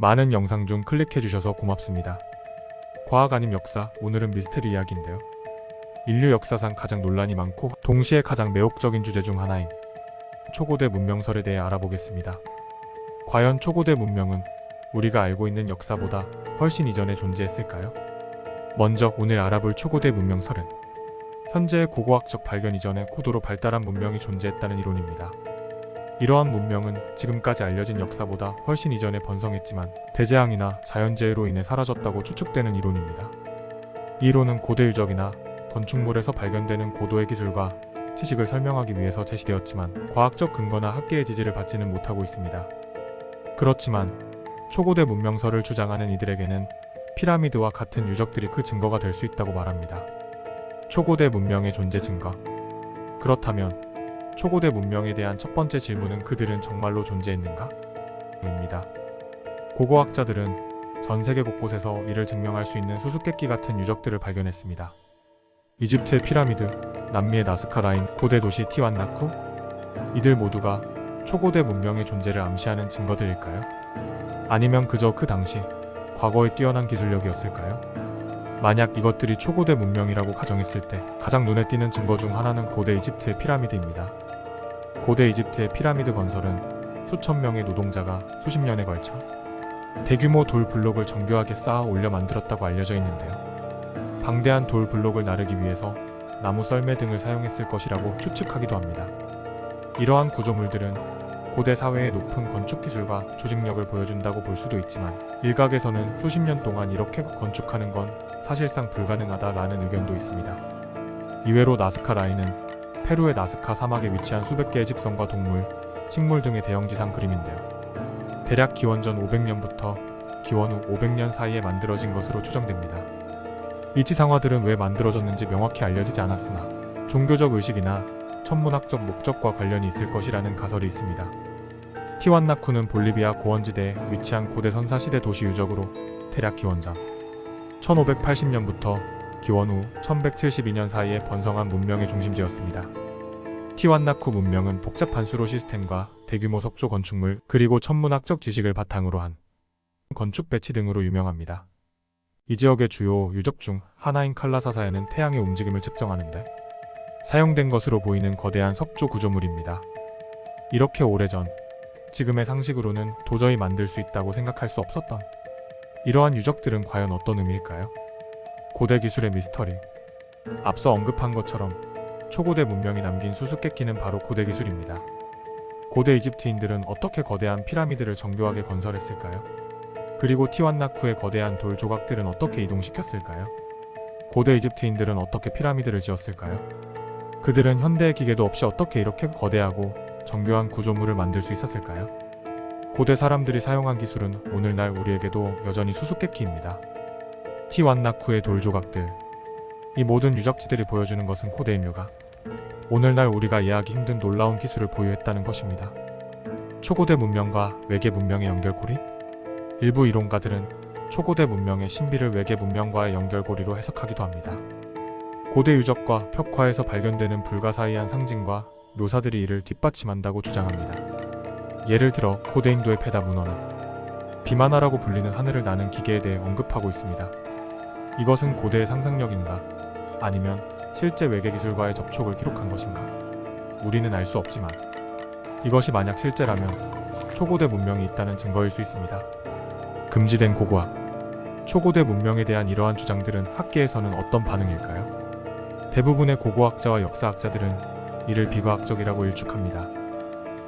많은 영상 중 클릭해주셔서 고맙습니다. 과학 아님 역사, 오늘은 미스테리 이야기인데요. 인류 역사상 가장 논란이 많고 동시에 가장 매혹적인 주제 중 하나인 초고대 문명설에 대해 알아보겠습니다. 과연 초고대 문명은 우리가 알고 있는 역사보다 훨씬 이전에 존재했을까요? 먼저 오늘 알아볼 초고대 문명설은 현재의 고고학적 발견 이전에 고도로 발달한 문명이 존재했다는 이론입니다. 이러한 문명은 지금까지 알려진 역사보다 훨씬 이전에 번성했지만 대재앙이나 자연재해로 인해 사라졌다고 추측되는 이론입니다. 이 이론은 고대 유적이나 건축물에서 발견되는 고도의 기술과 지식을 설명하기 위해서 제시되었지만 과학적 근거나 학계의 지지를 받지는 못하고 있습니다. 그렇지만 초고대 문명설을 주장하는 이들에게는 피라미드와 같은 유적들이 그 증거가 될 수 있다고 말합니다. 초고대 문명의 존재 증거. 그렇다면 초고대 문명에 대한 첫 번째 질문은 그들은 정말로 존재했는가? 입니다. 고고학자들은 전 세계 곳곳에서 이를 증명할 수 있는 수수께끼 같은 유적들을 발견했습니다. 이집트의 피라미드, 남미의 나스카 라인, 고대 도시 티완나쿠? 이들 모두가 초고대 문명의 존재를 암시하는 증거들일까요? 아니면 그저 그 당시 과거의 뛰어난 기술력이었을까요? 만약 이것들이 초고대 문명이라고 가정했을 때 가장 눈에 띄는 증거 중 하나는 고대 이집트의 피라미드입니다. 고대 이집트의 피라미드 건설은 수천 명의 노동자가 수십 년에 걸쳐 대규모 돌 블록을 정교하게 쌓아 올려 만들었다고 알려져 있는데요. 방대한 돌 블록을 나르기 위해서 나무 썰매 등을 사용했을 것이라고 추측하기도 합니다. 이러한 구조물들은 고대 사회의 높은 건축 기술과 조직력을 보여준다고 볼 수도 있지만 일각에서는 수십 년 동안 이렇게 건축하는 건 사실상 불가능하다라는 의견도 있습니다. 이외로 나스카 라인은 페루의 나스카 사막에 위치한 수백 개의 직선과 동물, 식물 등의 대형지상 그림인데요. 대략 기원전 500년부터 기원 후 500년 사이에 만들어진 것으로 추정됩니다. 이 지상화들은 왜 만들어졌는지 명확히 알려지지 않았으나 종교적 의식이나 천문학적 목적과 관련이 있을 것이라는 가설이 있습니다. 티완나쿠는 볼리비아 고원지대에 위치한 고대 선사시대 도시 유적으로 대략 기원전 1580년부터 기원 후 1172년 사이에 번성한 문명의 중심지였습니다. 티완나쿠 문명은 복잡한 수로 시스템과 대규모 석조 건축물 그리고 천문학적 지식을 바탕으로 한 건축 배치 등으로 유명합니다. 이 지역의 주요 유적 중 하나인 칼라사사에는 태양의 움직임을 측정하는데 사용된 것으로 보이는 거대한 석조 구조물입니다. 이렇게 오래전, 지금의 상식으로는 도저히 만들 수 있다고 생각할 수 없었던 이러한 유적들은 과연 어떤 의미일까요? 고대 기술의 미스터리. 앞서 언급한 것처럼 초고대 문명이 남긴 수수께끼는 바로 고대 기술입니다. 고대 이집트인들은 어떻게 거대한 피라미드를 정교하게 건설했을까요? 그리고 티완나쿠의 거대한 돌 조각들은 어떻게 이동시켰을까요? 고대 이집트인들은 어떻게 피라미드를 지었을까요? 그들은 현대의 기계도 없이 어떻게 이렇게 거대하고 정교한 구조물을 만들 수 있었을까요? 고대 사람들이 사용한 기술은 오늘날 우리에게도 여전히 수수께끼입니다. 티완나쿠의 돌 조각들. 이 모든 유적지들이 보여주는 것은 고대 인류가 오늘날 우리가 이해하기 힘든 놀라운 기술을 보유했다는 것입니다. 초고대 문명과 외계 문명의 연결고리? 일부 이론가들은 초고대 문명의 신비를 외계 문명과의 연결고리로 해석하기도 합니다. 고대 유적과 벽화에서 발견되는 불가사의한 상징과 묘사들이 이를 뒷받침한다고 주장합니다. 예를 들어 고대 인도의 페다 문헌은 비마나라고 불리는 하늘을 나는 기계에 대해 언급하고 있습니다. 이것은 고대의 상상력인가? 아니면 실제 외계 기술과의 접촉을 기록한 것인가? 우리는 알 수 없지만 이것이 만약 실제라면 초고대 문명이 있다는 증거일 수 있습니다. 금지된 고고학. 초고대 문명에 대한 이러한 주장들은 학계에서는 어떤 반응일까요? 대부분의 고고학자와 역사학자들은 이를 비과학적이라고 일축합니다.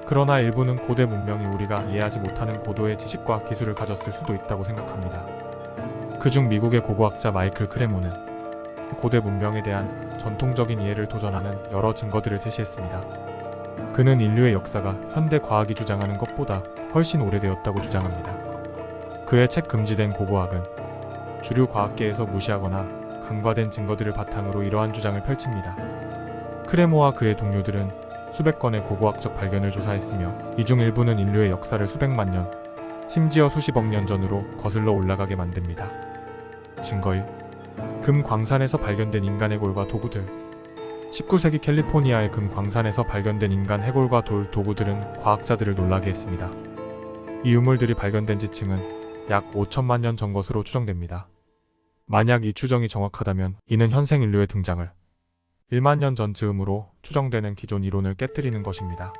그러나 일부는 고대 문명이 우리가 이해하지 못하는 고도의 지식과 기술을 가졌을 수도 있다고 생각합니다. 그중 미국의 고고학자 마이클 크레모는 고대 문명에 대한 전통적인 이해를 도전하는 여러 증거들을 제시했습니다. 그는 인류의 역사가 현대 과학이 주장하는 것보다 훨씬 오래되었다고 주장합니다. 그의 책 금지된 고고학은 주류 과학계에서 무시하거나 간과된 증거들을 바탕으로 이러한 주장을 펼칩니다. 크레모와 그의 동료들은 수백 건의 고고학적 발견을 조사했으며 이 중 일부는 인류의 역사를 수백만 년, 심지어 수십억 년 전으로 거슬러 올라가게 만듭니다. 증거 1. 금 광산에서 발견된 인간 해골과 도구들. 19세기 캘리포니아의 금 광산에서 발견된 인간 해골과 돌 도구들은 과학자들을 놀라게 했습니다. 이 유물들이 발견된 지층은 약 5천만 년 전 것으로 추정됩니다. 만약 이 추정이 정확하다면 이는 현생 인류의 등장을 1만 년 전 즈음으로 추정되는 기존 이론을 깨뜨리는 것입니다.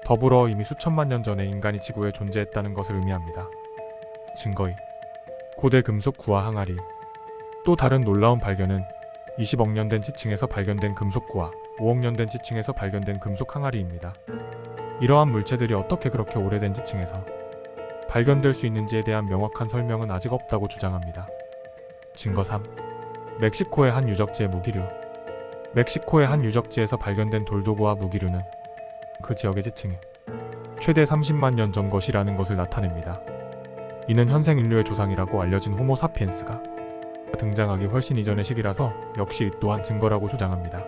더불어 이미 수천만 년 전에 인간이 지구에 존재했다는 것을 의미합니다. 증거인 고대 금속 구와 항아리. 또 다른 놀라운 발견은 20억 년 된 지층에서 발견된 금속구와 5억 년 된 지층에서 발견된 금속 항아리입니다. 이러한 물체들이 어떻게 그렇게 오래된 지층에서 발견될 수 있는지에 대한 명확한 설명은 아직 없다고 주장합니다. 증거 3. 멕시코의 한 유적지의 무기류. 멕시코의 한 유적지에서 발견된 돌도구와 무기류는 그 지역의 지층에 최대 30만 년 전 것이라는 것을 나타냅니다. 이는 현생 인류의 조상이라고 알려진 호모 사피엔스가 등장하기 훨씬 이전의 시기라서 역시 이 또한 증거라고 주장합니다.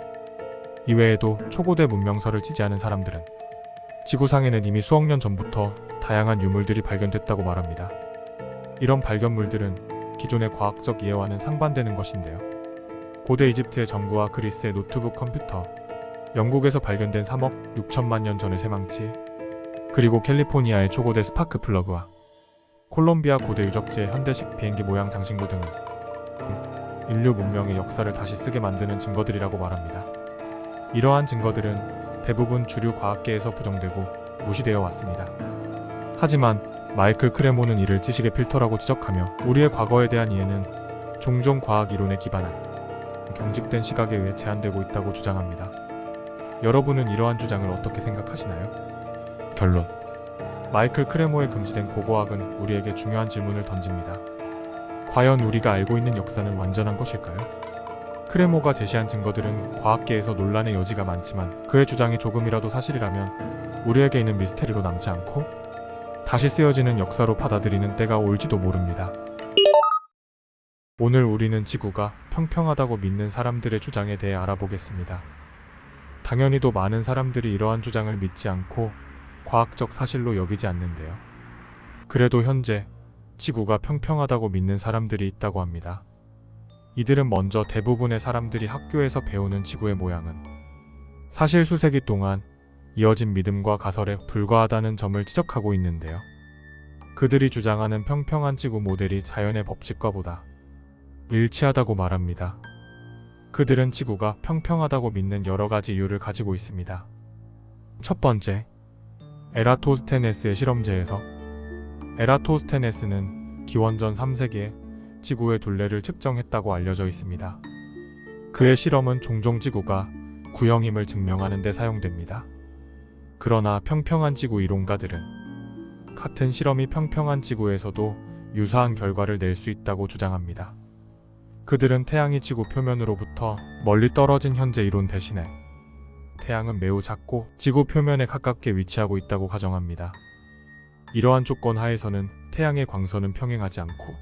이외에도 초고대 문명설을 지지하는 사람들은 지구상에는 이미 수억 년 전부터 다양한 유물들이 발견됐다고 말합니다. 이런 발견물들은 기존의 과학적 이해와는 상반되는 것인데요. 고대 이집트의 전구와 그리스의 노트북 컴퓨터, 영국에서 발견된 3억 6천만 년 전의 쇠망치, 그리고 캘리포니아의 초고대 스파크 플러그와 콜롬비아 고대 유적지의 현대식 비행기 모양 장신구 등은 인류 문명의 역사를 다시 쓰게 만드는 증거들이라고 말합니다. 이러한 증거들은 대부분 주류 과학계에서 부정되고 무시되어 왔습니다. 하지만 마이클 크레모는 이를 지식의 필터라고 지적하며 우리의 과거에 대한 이해는 종종 과학 이론에 기반한 경직된 시각에 의해 제한되고 있다고 주장합니다. 여러분은 이러한 주장을 어떻게 생각하시나요? 결론. 마이클 크레모의 금지된 고고학은 우리에게 중요한 질문을 던집니다. 과연 우리가 알고 있는 역사는 완전한 것일까요? 크레모가 제시한 증거들은 과학계에서 논란의 여지가 많지만 그의 주장이 조금이라도 사실이라면 우리에게 있는 미스테리로 남지 않고 다시 쓰여지는 역사로 받아들이는 때가 올지도 모릅니다. 오늘 우리는 지구가 평평하다고 믿는 사람들의 주장에 대해 알아보겠습니다. 당연히도 많은 사람들이 이러한 주장을 믿지 않고 과학적 사실로 여기지 않는데요. 그래도 현재 지구가 평평하다고 믿는 사람들이 있다고 합니다. 이들은 먼저 대부분의 사람들이 학교에서 배우는 지구의 모양은 사실 수세기 동안 이어진 믿음과 가설에 불과하다는 점을 지적하고 있는데요. 그들이 주장하는 평평한 지구 모델이 자연의 법칙과 보다 일치하다고 말합니다. 그들은 지구가 평평하다고 믿는 여러 가지 이유를 가지고 있습니다. 첫 번째, 에라토스테네스의 실험제에서 에라토스테네스는 기원전 3세기에 지구의 둘레를 측정했다고 알려져 있습니다. 그의 실험은 종종 지구가 구형임을 증명하는 데 사용됩니다. 그러나 평평한 지구 이론가들은 같은 실험이 평평한 지구에서도 유사한 결과를 낼 수 있다고 주장합니다. 그들은 태양이 지구 표면으로부터 멀리 떨어진 현재 이론 대신에 태양은 매우 작고 지구 표면에 가깝게 위치하고 있다고 가정합니다. 이러한 조건 하에서는 태양의 광선은 평행하지 않고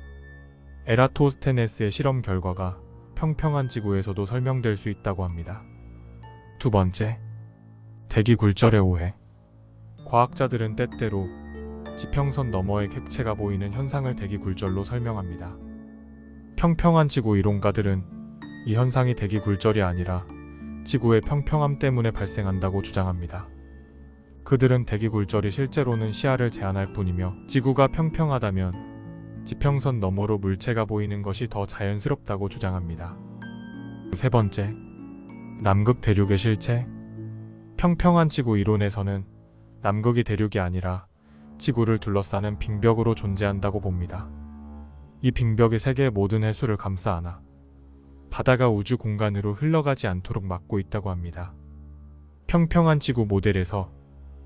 에라토스테네스의 실험 결과가 평평한 지구에서도 설명될 수 있다고 합니다. 두 번째, 대기 굴절의 오해. 과학자들은 때때로 지평선 너머의 객체가 보이는 현상을 대기 굴절로 설명합니다. 평평한 지구 이론가들은 이 현상이 대기 굴절이 아니라 지구의 평평함 때문에 발생한다고 주장합니다. 그들은 대기 굴절이 실제로는 시야를 제한할 뿐이며 지구가 평평하다면 지평선 너머로 물체가 보이는 것이 더 자연스럽다고 주장합니다. 세 번째, 남극 대륙의 실체. 평평한 지구 이론에서는 남극이 대륙이 아니라 지구를 둘러싸는 빙벽으로 존재한다고 봅니다. 이 빙벽이 세계의 모든 해수를 감싸 안아 바다가 우주 공간으로 흘러가지 않도록 막고 있다고 합니다. 평평한 지구 모델에서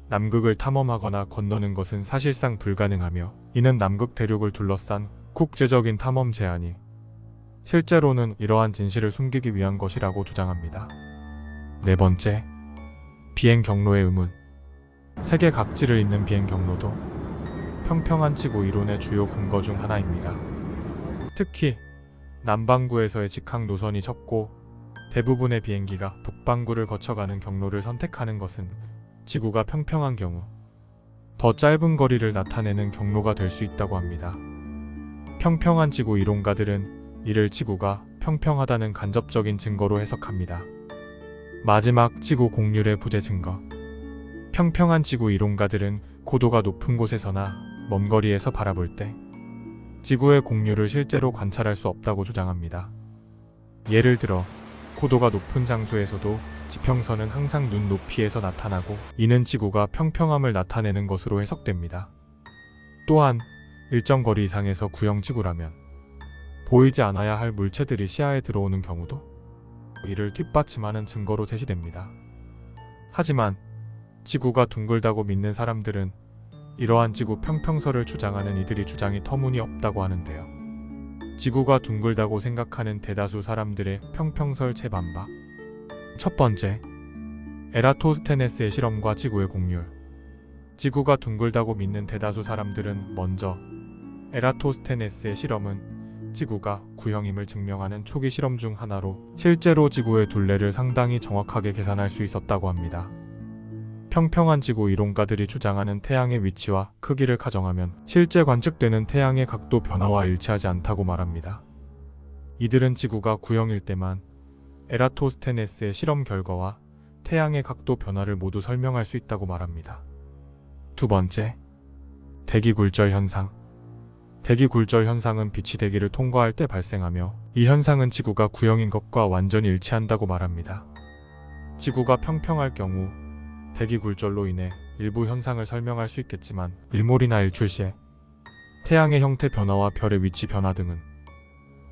남극을 탐험하거나 건너는 것은 사실상 불가능하며 이는 남극 대륙을 둘러싼 국제적인 탐험 제한이 실제로는 이러한 진실을 숨기기 위한 것이라고 주장합니다. 네 번째, 비행 경로의 의문. 세계 각지를 잇는 비행 경로도 평평한 지구 이론의 주요 근거 중 하나입니다. 특히 남반구에서의 직항 노선이 적고 대부분의 비행기가 북반구를 거쳐가는 경로를 선택하는 것은 지구가 평평한 경우 더 짧은 거리를 나타내는 경로가 될 수 있다고 합니다. 평평한 지구 이론가들은 이를 지구가 평평하다는 간접적인 증거로 해석합니다. 마지막, 지구 공률의 부재 증거. 평평한 지구 이론가들은 고도가 높은 곳에서나 먼 거리에서 바라볼 때 지구의 공유를 실제로 관찰할 수 없다고 주장합니다. 예를 들어 고도가 높은 장소에서도 지평선은 항상 눈 높이에서 나타나고 이는 지구가 평평함을 나타내는 것으로 해석됩니다. 또한 일정 거리 이상에서 구형지구라면 보이지 않아야 할 물체들이 시야에 들어오는 경우도 이를 뒷받침하는 증거로 제시됩니다. 하지만 지구가 둥글다고 믿는 사람들은 이러한 지구 평평설을 주장하는 이들이 주장이 터무니없다고 하는데요. 지구가 둥글다고 생각하는 대다수 사람들의 평평설 재반박. 첫 번째, 에라토스테네스의 실험과 지구의 공률. 지구가 둥글다고 믿는 대다수 사람들은 먼저 에라토스테네스의 실험은 지구가 구형임을 증명하는 초기 실험 중 하나로 실제로 지구의 둘레를 상당히 정확하게 계산할 수 있었다고 합니다. 평평한 지구 이론가들이 주장하는 태양의 위치와 크기를 가정하면 실제 관측되는 태양의 각도 변화와 일치하지 않다고 말합니다. 이들은 지구가 구형일 때만 에라토스테네스의 실험 결과와 태양의 각도 변화를 모두 설명할 수 있다고 말합니다. 두 번째, 대기 굴절 현상. 대기 굴절 현상은 빛이 대기를 통과할 때 발생하며 이 현상은 지구가 구형인 것과 완전히 일치한다고 말합니다. 지구가 평평할 경우 대기 굴절로 인해 일부 현상을 설명할 수 있겠지만 일몰이나 일출 시에 태양의 형태 변화와 별의 위치 변화 등은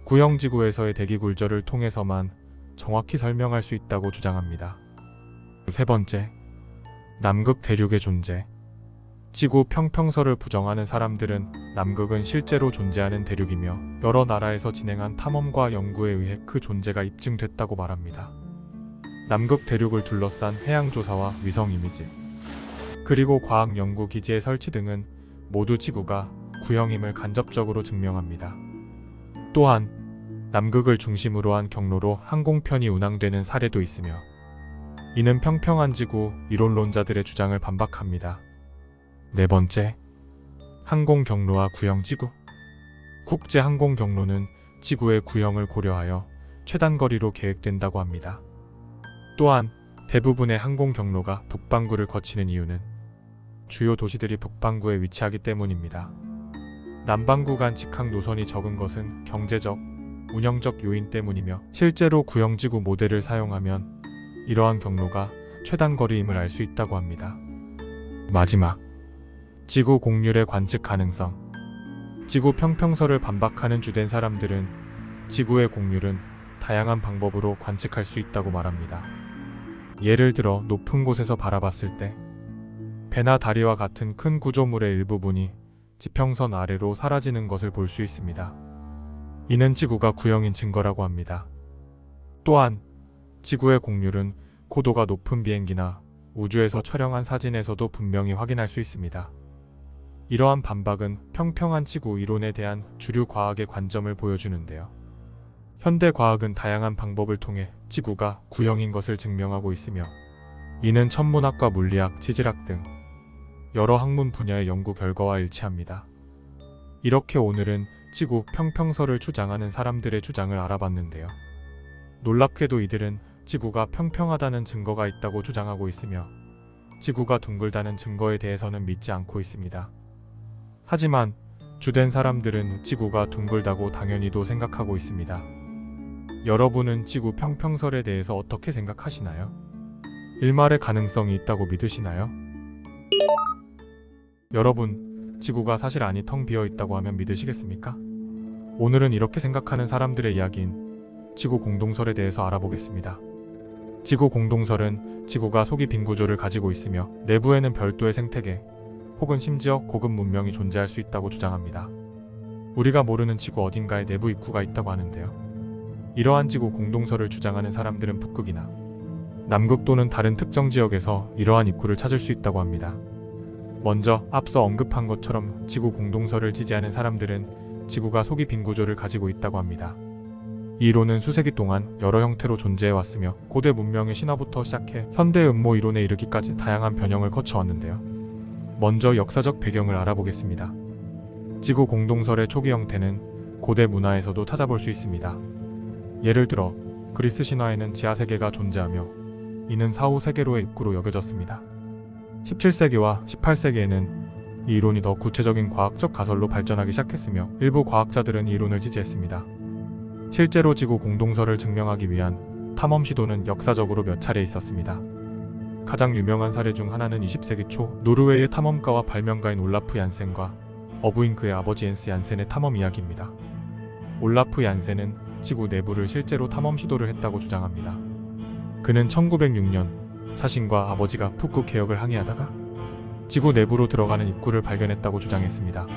구형 지구에서의 대기 굴절을 통해서만 정확히 설명할 수 있다고 주장합니다. 세 번째, 남극 대륙의 존재. 지구 평평설을 부정하는 사람들은 남극은 실제로 존재하는 대륙이며 여러 나라에서 진행한 탐험과 연구에 의해 그 존재가 입증됐다고 말합니다. 남극 대륙을 둘러싼 해양 조사와 위성 이미지, 그리고 과학 연구 기지의 설치 등은 모두 지구가 구형임을 간접적으로 증명합니다. 또한 남극을 중심으로 한 경로로 항공편이 운항되는 사례도 있으며 이는 평평한 지구 이론론자들의 주장을 반박합니다. 네 번째, 항공 경로와 구형 지구. 국제 항공 경로는 지구의 구형을 고려하여 최단 거리로 계획된다고 합니다. 또한 대부분의 항공 경로가 북반구를 거치는 이유는 주요 도시들이 북반구에 위치하기 때문입니다. 남반구 간 직항 노선이 적은 것은 경제적, 운영적 요인 때문이며 실제로 구형지구 모델을 사용하면 이러한 경로가 최단 거리임을 알 수 있다고 합니다. 마지막, 지구 공률의 관측 가능성. 지구 평평설을 반박하는 주된 사람들은 지구의 공률은 다양한 방법으로 관측할 수 있다고 말합니다. 예를 들어 높은 곳에서 바라봤을 때 배나 다리와 같은 큰 구조물의 일부분이 지평선 아래로 사라지는 것을 볼 수 있습니다. 이는 지구가 구형인 증거라고 합니다. 또한 지구의 공률은 고도가 높은 비행기나 우주에서 촬영한 사진에서도 분명히 확인할 수 있습니다. 이러한 반박은 평평한 지구 이론에 대한 주류 과학의 관점을 보여주는데요. 현대 과학은 다양한 방법을 통해 지구가 구형인 것을 증명하고 있으며 이는 천문학과 물리학, 지질학 등 여러 학문 분야의 연구 결과와 일치합니다. 이렇게 오늘은 지구 평평설을 주장하는 사람들의 주장을 알아봤는데요. 놀랍게도 이들은 지구가 평평하다는 증거가 있다고 주장하고 있으며 지구가 둥글다는 증거에 대해서는 믿지 않고 있습니다. 하지만 주된 사람들은 지구가 둥글다고 당연히도 생각하고 있습니다. 여러분은 지구 평평설에 대해서 어떻게 생각하시나요? 일말의 가능성이 있다고 믿으시나요? 여러분, 지구가 사실 아니 텅 비어 있다고 하면 믿으시겠습니까? 오늘은 이렇게 생각하는 사람들의 이야기인 지구 공동설에 대해서 알아보겠습니다. 지구 공동설은 지구가 속이 빈 구조를 가지고 있으며 내부에는 별도의 생태계 혹은 심지어 고급 문명이 존재할 수 있다고 주장합니다. 우리가 모르는 지구 어딘가에 내부 입구가 있다고 하는데요. 이러한 지구 공동설을 주장하는 사람들은 북극이나 남극 또는 다른 특정 지역에서 이러한 입구를 찾을 수 있다고 합니다. 먼저 앞서 언급한 것처럼 지구 공동설을 지지하는 사람들은 지구가 속이 빈 구조를 가지고 있다고 합니다. 이 이론은 수세기 동안 여러 형태로 존재해왔으며 고대 문명의 신화부터 시작해 현대 음모 이론에 이르기까지 다양한 변형을 거쳐왔는데요. 먼저 역사적 배경을 알아보겠습니다. 지구 공동설의 초기 형태는 고대 문화에서도 찾아볼 수 있습니다. 예를 들어 그리스 신화에는 지하세계가 존재하며 이는 사후 세계로의 입구로 여겨졌습니다. 17세기와 18세기에는 이 이론이 더 구체적인 과학적 가설로 발전하기 시작했으며 일부 과학자들은 이 이론을 지지했습니다. 실제로 지구 공동설을 증명하기 위한 탐험 시도는 역사적으로 몇 차례 있었습니다. 가장 유명한 사례 중 하나는 20세기 초 노르웨이의 탐험가와 발명가인 올라프 얀센과 어부잉크의 아버지 옌스 얀센의 탐험 이야기입니다. 올라프 얀센은 지구 내부를 실제로 탐험 시도를 했다고 주장합니다. 그는 1906년 자신과 아버지가 북극 해역을 항해하다가 지구 내부로 들어가는 입구를 발견했다고 주장했습니다.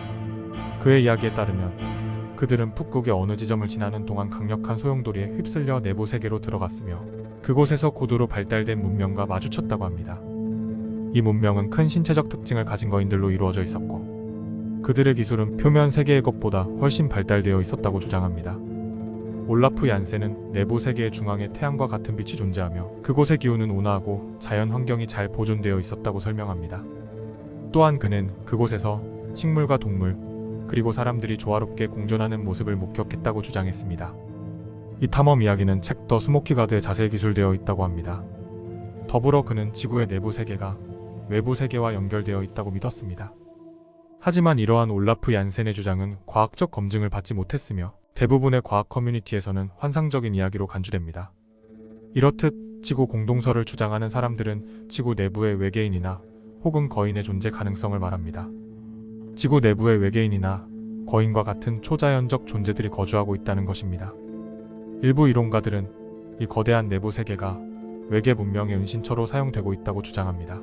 그의 이야기에 따르면 그들은 북극의 어느 지점을 지나는 동안 강력한 소용돌이에 휩쓸려 내부 세계로 들어갔으며 그곳에서 고도로 발달된 문명과 마주쳤다고 합니다. 이 문명은 큰 신체적 특징을 가진 거인들로 이루어져 있었고 그들의 기술은 표면 세계의 것보다 훨씬 발달되어 있었다고 주장합니다. 올라프 얀센은 내부 세계의 중앙에 태양과 같은 빛이 존재하며 그곳의 기후는 온화하고 자연 환경이 잘 보존되어 있었다고 설명합니다. 또한 그는 그곳에서 식물과 동물, 그리고 사람들이 조화롭게 공존하는 모습을 목격했다고 주장했습니다. 이 탐험 이야기는 책 더 스모키 가드에 자세히 기술되어 있다고 합니다. 더불어 그는 지구의 내부 세계가 외부 세계와 연결되어 있다고 믿었습니다. 하지만 이러한 올라프 얀센의 주장은 과학적 검증을 받지 못했으며 대부분의 과학 커뮤니티에서는 환상적인 이야기로 간주됩니다. 이렇듯 지구 공동설을 주장하는 사람들은 지구 내부의 외계인이나 혹은 거인의 존재 가능성을 말합니다. 지구 내부의 외계인이나 거인과 같은 초자연적 존재들이 거주하고 있다는 것입니다. 일부 이론가들은 이 거대한 내부 세계가 외계 문명의 은신처로 사용되고 있다고 주장합니다.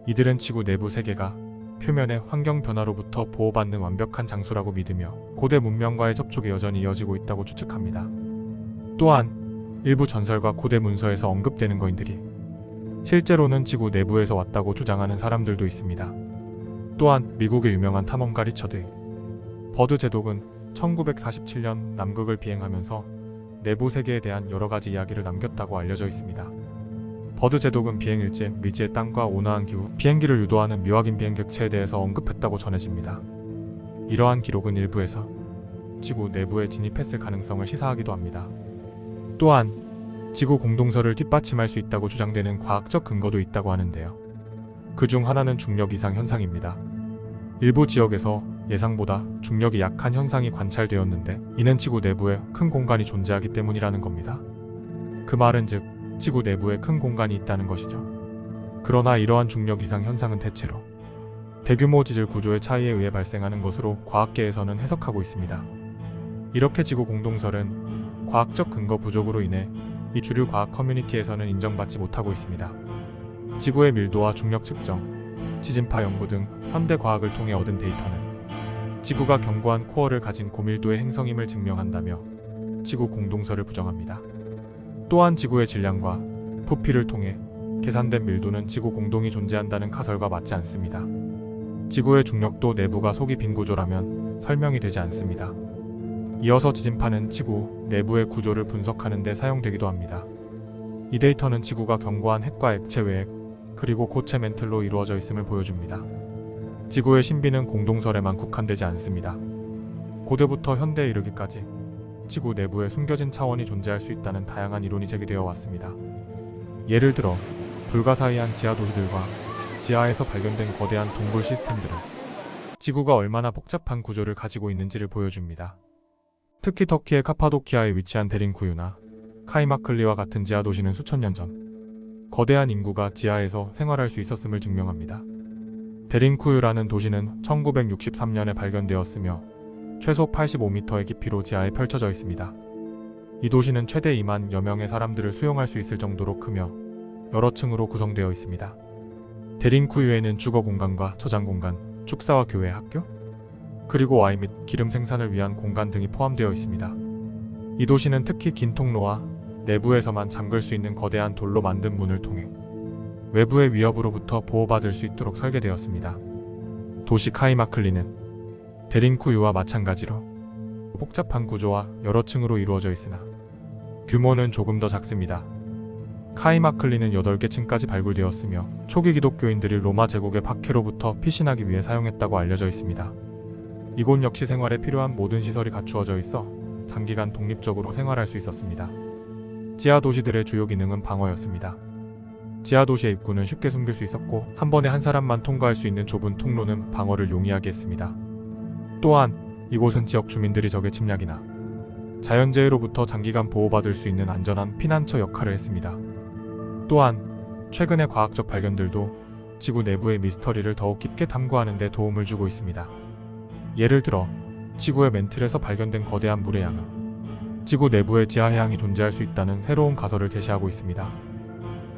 이들은 지구 내부 세계가 표면의 환경 변화로부터 보호받는 완벽한 장소라고 믿으며 고대 문명과의 접촉이 여전히 이어지고 있다고 추측합니다. 또한 일부 전설과 고대 문서에서 언급되는 거인들이 실제로는 지구 내부에서 왔다고 주장하는 사람들도 있습니다. 또한 미국의 유명한 탐험가 리처드 버드 제독은 1947년 남극을 비행하면서 내부 세계에 대한 여러 가지 이야기를 남겼다고 알려져 있습니다. 버드 제독은 비행일지에 미지의 땅과 온화한 기후, 비행기를 유도하는 미확인 비행 객체에 대해서 언급했다고 전해집니다. 이러한 기록은 일부에서 지구 내부에 진입했을 가능성을 시사하기도 합니다. 또한 지구 공동설을 뒷받침할 수 있다고 주장되는 과학적 근거도 있다고 하는데요. 그중 하나는 중력 이상 현상입니다. 일부 지역에서 예상보다 중력이 약한 현상이 관찰되었는데 이는 지구 내부에 큰 공간이 존재하기 때문이라는 겁니다. 그 말은 즉 지구 내부에 큰 공간이 있다는 것이죠. 그러나 이러한 중력 이상 현상은 대체로 대규모 지질 구조의 차이에 의해 발생하는 것으로 과학계에서는 해석하고 있습니다. 이렇게 지구 공동설은 과학적 근거 부족으로 인해 이 주류 과학 커뮤니티에서는 인정받지 못하고 있습니다. 지구의 밀도와 중력 측정, 지진파 연구 등 현대 과학을 통해 얻은 데이터는 지구가 견고한 코어를 가진 고밀도의 행성임을 증명한다며 지구 공동설을 부정합니다. 또한 지구의 질량과 부피를 통해 계산된 밀도는 지구 공동이 존재한다는 가설과 맞지 않습니다. 지구의 중력도 내부가 속이 빈 구조라면 설명이 되지 않습니다. 이어서 지진파는 지구 내부의 구조를 분석하는 데 사용되기도 합니다. 이 데이터는 지구가 견고한 핵과 액체 외핵, 그리고 고체 멘틀로 이루어져 있음을 보여줍니다. 지구의 신비는 공동설에만 국한되지 않습니다. 고대부터 현대에 이르기까지 지구 내부에 숨겨진 차원이 존재할 수 있다는 다양한 이론이 제기되어 왔습니다. 예를 들어 불가사의한 지하 도시들과 지하에서 발견된 거대한 동굴 시스템들은 지구가 얼마나 복잡한 구조를 가지고 있는지를 보여줍니다. 특히 터키의 카파도키아에 위치한 데린쿠유나 카이마클리와 같은 지하 도시는 수천 년 전 거대한 인구가 지하에서 생활할 수 있었음을 증명합니다. 데린쿠유라는 도시는 1963년에 발견되었으며 최소 85m의 깊이로 지하에 펼쳐져 있습니다. 이 도시는 최대 2만여 명의 사람들을 수용할 수 있을 정도로 크며 여러 층으로 구성되어 있습니다. 데린쿠유에는 주거 공간과 저장 공간, 축사와 교회, 학교, 그리고 와인 및 기름 생산을 위한 공간 등이 포함되어 있습니다. 이 도시는 특히 긴 통로와 내부에서만 잠글 수 있는 거대한 돌로 만든 문을 통해 외부의 위협으로부터 보호받을 수 있도록 설계되었습니다. 도시 카이마클리는 데린쿠유와 마찬가지로 복잡한 구조와 여러 층으로 이루어져 있으나 규모는 조금 더 작습니다. 카이마클리는 8개 층까지 발굴되었으며 초기 기독교인들이 로마 제국의 박해로부터 피신하기 위해 사용했다고 알려져 있습니다. 이곳 역시 생활에 필요한 모든 시설이 갖추어져 있어 장기간 독립적으로 생활할 수 있었습니다. 지하 도시들의 주요 기능은 방어였습니다. 지하도시의 입구는 쉽게 숨길 수 있었고 한 번에 한 사람만 통과할 수 있는 좁은 통로는 방어를 용이하게 했습니다. 또한 이곳은 지역 주민들이 적의 침략이나 자연재해로부터 장기간 보호받을 수 있는 안전한 피난처 역할을 했습니다. 또한 최근의 과학적 발견들도 지구 내부의 미스터리를 더욱 깊게 탐구하는 데 도움을 주고 있습니다. 예를 들어 지구의 멘틀에서 발견된 거대한 물의 양은 지구 내부에 지하해양이 존재할 수 있다는 새로운 가설을 제시하고 있습니다.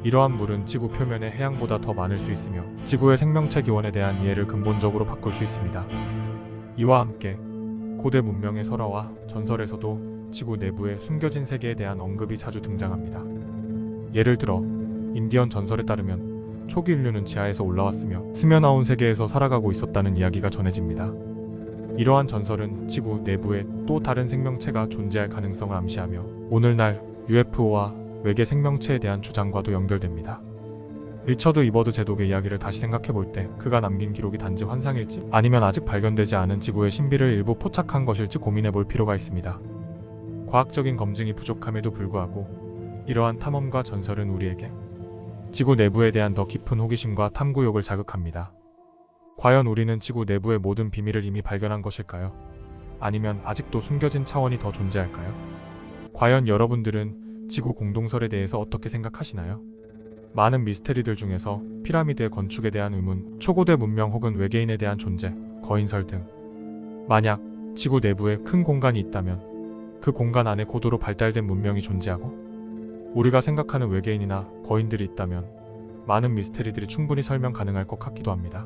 이러한 물은 지구 표면의 해양보다 더 많을 수 있으며 지구의 생명체 기원에 대한 이해를 근본적으로 바꿀 수 있습니다. 이와 함께 고대 문명의 설화와 전설에서도 지구 내부의 숨겨진 세계에 대한 언급이 자주 등장합니다. 예를 들어 인디언 전설에 따르면 초기 인류는 지하에서 올라왔으며 스며나온 세계에서 살아가고 있었다는 이야기가 전해집니다. 이러한 전설은 지구 내부에 또 다른 생명체가 존재할 가능성을 암시하며 오늘날 UFO와 외계 생명체에 대한 주장과도 연결됩니다. 리처드 이버드 제독의 이야기를 다시 생각해볼 때 그가 남긴 기록이 단지 환상일지 아니면 아직 발견되지 않은 지구의 신비를 일부 포착한 것일지 고민해볼 필요가 있습니다. 과학적인 검증이 부족함에도 불구하고 이러한 탐험과 전설은 우리에게 지구 내부에 대한 더 깊은 호기심과 탐구욕을 자극합니다. 과연 우리는 지구 내부의 모든 비밀을 이미 발견한 것일까요? 아니면 아직도 숨겨진 차원이 더 존재할까요? 과연 여러분들은 지구 공동설에 대해서 어떻게 생각하시나요? 많은 미스테리들 중에서 피라미드의 건축에 대한 의문, 초고대 문명 혹은 외계인에 대한 존재, 거인설 등 만약 지구 내부에 큰 공간이 있다면 그 공간 안에 고도로 발달된 문명이 존재하고 우리가 생각하는 외계인이나 거인들이 있다면 많은 미스테리들이 충분히 설명 가능할 것 같기도 합니다.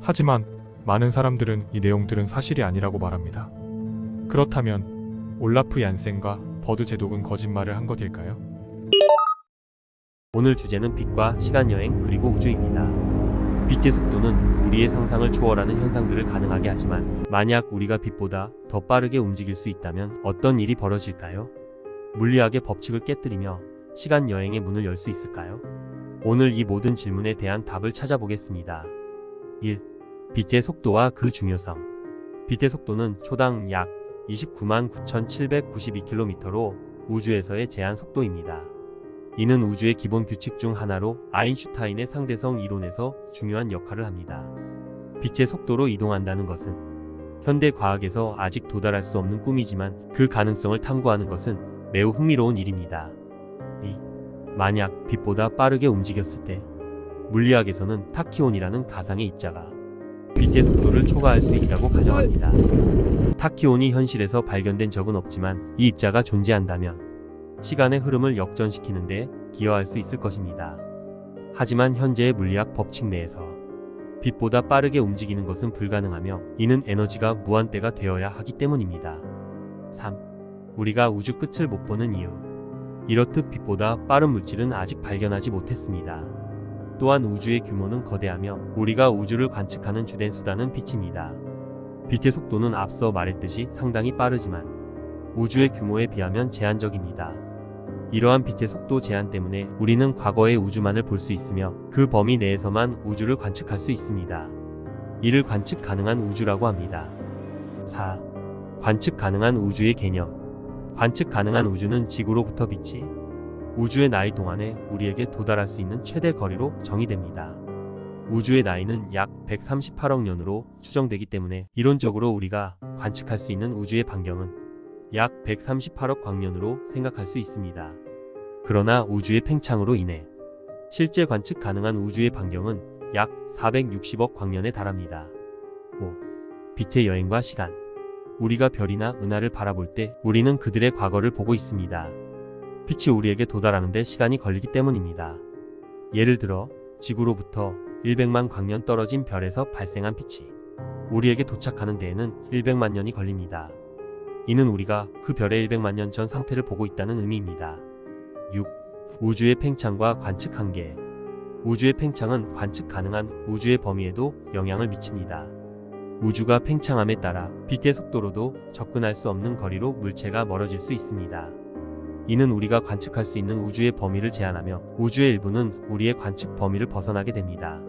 하지만 많은 사람들은 이 내용들은 사실이 아니라고 말합니다. 그렇다면 올라프 얀센과 버드 제독은 거짓말을 한 것일까요? 오늘 주제는 빛과 시간 여행 그리고 우주입니다. 빛의 속도는 우리의 상상을 초월하는 현상들을 가능하게 하지만 만약 우리가 빛보다 더 빠르게 움직일 수 있다면 어떤 일이 벌어질까요? 물리학의 법칙을 깨뜨리며 시간 여행의 문을 열 수 있을까요? 오늘 이 모든 질문에 대한 답을 찾아보겠습니다. 1. 빛의 속도와 그 중요성. 빛의 속도는 초당 약 29만 9,792km로 우주에서의 제한 속도입니다. 이는 우주의 기본 규칙 중 하나로 아인슈타인의 상대성 이론에서 중요한 역할을 합니다. 빛의 속도로 이동한다는 것은 현대 과학에서 아직 도달할 수 없는 꿈이지만 그 가능성을 탐구하는 것은 매우 흥미로운 일입니다. 2. 만약 빛보다 빠르게 움직였을 때 물리학에서는 타키온이라는 가상의 입자가 빛의 속도를 초과할 수 있다고 가정합니다. 타키온이 현실에서 발견된 적은 없지만 이 입자가 존재한다면 시간의 흐름을 역전시키는 데 기여할 수 있을 것입니다. 하지만 현재의 물리학 법칙 내에서 빛보다 빠르게 움직이는 것은 불가능하며 이는 에너지가 무한대가 되어야 하기 때문입니다. 3. 우리가 우주 끝을 못 보는 이유. 이렇듯 빛보다 빠른 물질은 아직 발견하지 못했습니다. 또한 우주의 규모는 거대하며 우리가 우주를 관측하는 주된 수단은 빛입니다. 빛의 속도는 앞서 말했듯이 상당히 빠르지만 우주의 규모에 비하면 제한적입니다. 이러한 빛의 속도 제한 때문에 우리는 과거의 우주만을 볼 수 있으며 그 범위 내에서만 우주를 관측할 수 있습니다. 이를 관측 가능한 우주라고 합니다. 4. 관측 가능한 우주의 개념. 관측 가능한 우주는 지구로부터 빛이 우주의 나이 동안에 우리에게 도달할 수 있는 최대 거리로 정의됩니다. 우주의 나이는 약 138억 년으로 추정되기 때문에 이론적으로 우리가 관측할 수 있는 우주의 반경은 약 138억 광년으로 생각할 수 있습니다. 그러나 우주의 팽창으로 인해 실제 관측 가능한 우주의 반경은 약 460억 광년에 달합니다. 5. 빛의 여행과 시간. 우리가 별이나 은하를 바라볼 때 우리는 그들의 과거를 보고 있습니다. 빛이 우리에게 도달하는 데 시간이 걸리기 때문입니다. 예를 들어 지구로부터 100만 광년 떨어진 별에서 발생한 빛이 우리에게 도착하는 데에는 100만 년이 걸립니다. 이는 우리가 그 별의 100만 년 전 상태를 보고 있다는 의미입니다. 6. 우주의 팽창과 관측 한계. 우주의 팽창은 관측 가능한 우주의 범위에도 영향을 미칩니다. 우주가 팽창함에 따라 빛의 속도로도 접근할 수 없는 거리로 물체가 멀어질 수 있습니다. 이는 우리가 관측할 수 있는 우주의 범위를 제한하며 우주의 일부는 우리의 관측 범위를 벗어나게 됩니다.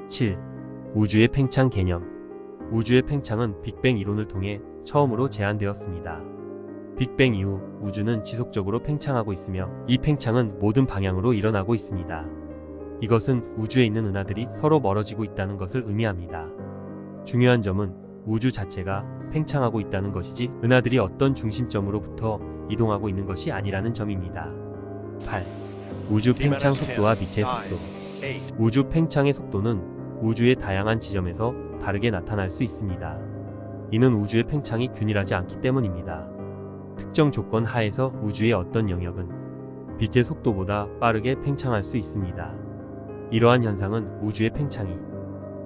7. 우주의 팽창 개념. 우주의 팽창은 빅뱅 이론을 통해 처음으로 제안되었습니다. 빅뱅 이후 우주는 지속적으로 팽창하고 있으며 이 팽창은 모든 방향으로 일어나고 있습니다. 이것은 우주에 있는 은하들이 서로 멀어지고 있다는 것을 의미합니다. 중요한 점은 우주 자체가 팽창하고 있다는 것이지 은하들이 어떤 중심점으로부터 이동하고 있는 것이 아니라는 점입니다. 8. 우주 팽창 속도와 빛의 속도. 우주 팽창의 속도는 우주의 다양한 지점에서 다르게 나타날 수 있습니다. 이는 우주의 팽창이 균일하지 않기 때문입니다. 특정 조건 하에서 우주의 어떤 영역은 빛의 속도보다 빠르게 팽창할 수 있습니다. 이러한 현상은 우주의 팽창이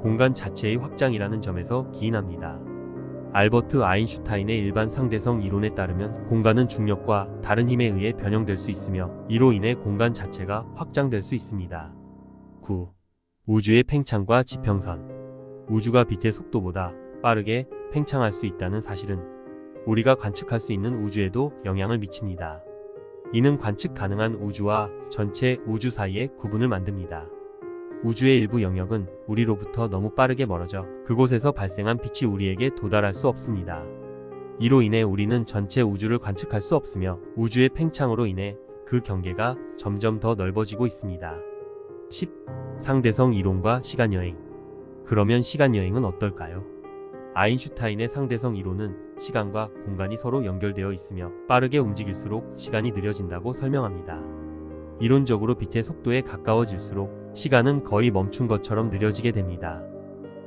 공간 자체의 확장이라는 점에서 기인합니다. 알버트 아인슈타인의 일반 상대성 이론에 따르면 공간은 중력과 다른 힘에 의해 변형될 수 있으며 이로 인해 공간 자체가 확장될 수 있습니다. 9. 우주의 팽창과 지평선. 우주가 빛의 속도보다 빠르게 팽창할 수 있다는 사실은 우리가 관측할 수 있는 우주에도 영향을 미칩니다. 이는 관측 가능한 우주와 전체 우주 사이의 구분을 만듭니다. 우주의 일부 영역은 우리로부터 너무 빠르게 멀어져 그곳에서 발생한 빛이 우리에게 도달할 수 없습니다. 이로 인해 우리는 전체 우주를 관측할 수 없으며 우주의 팽창으로 인해 그 경계가 점점 더 넓어지고 있습니다. 10. 상대성 이론과 시간여행. 그러면 시간여행은 어떨까요? 아인슈타인의 상대성 이론은 시간과 공간이 서로 연결되어 있으며 빠르게 움직일수록 시간이 느려진다고 설명합니다. 이론적으로 빛의 속도에 가까워질수록 시간은 거의 멈춘 것처럼 느려지게 됩니다.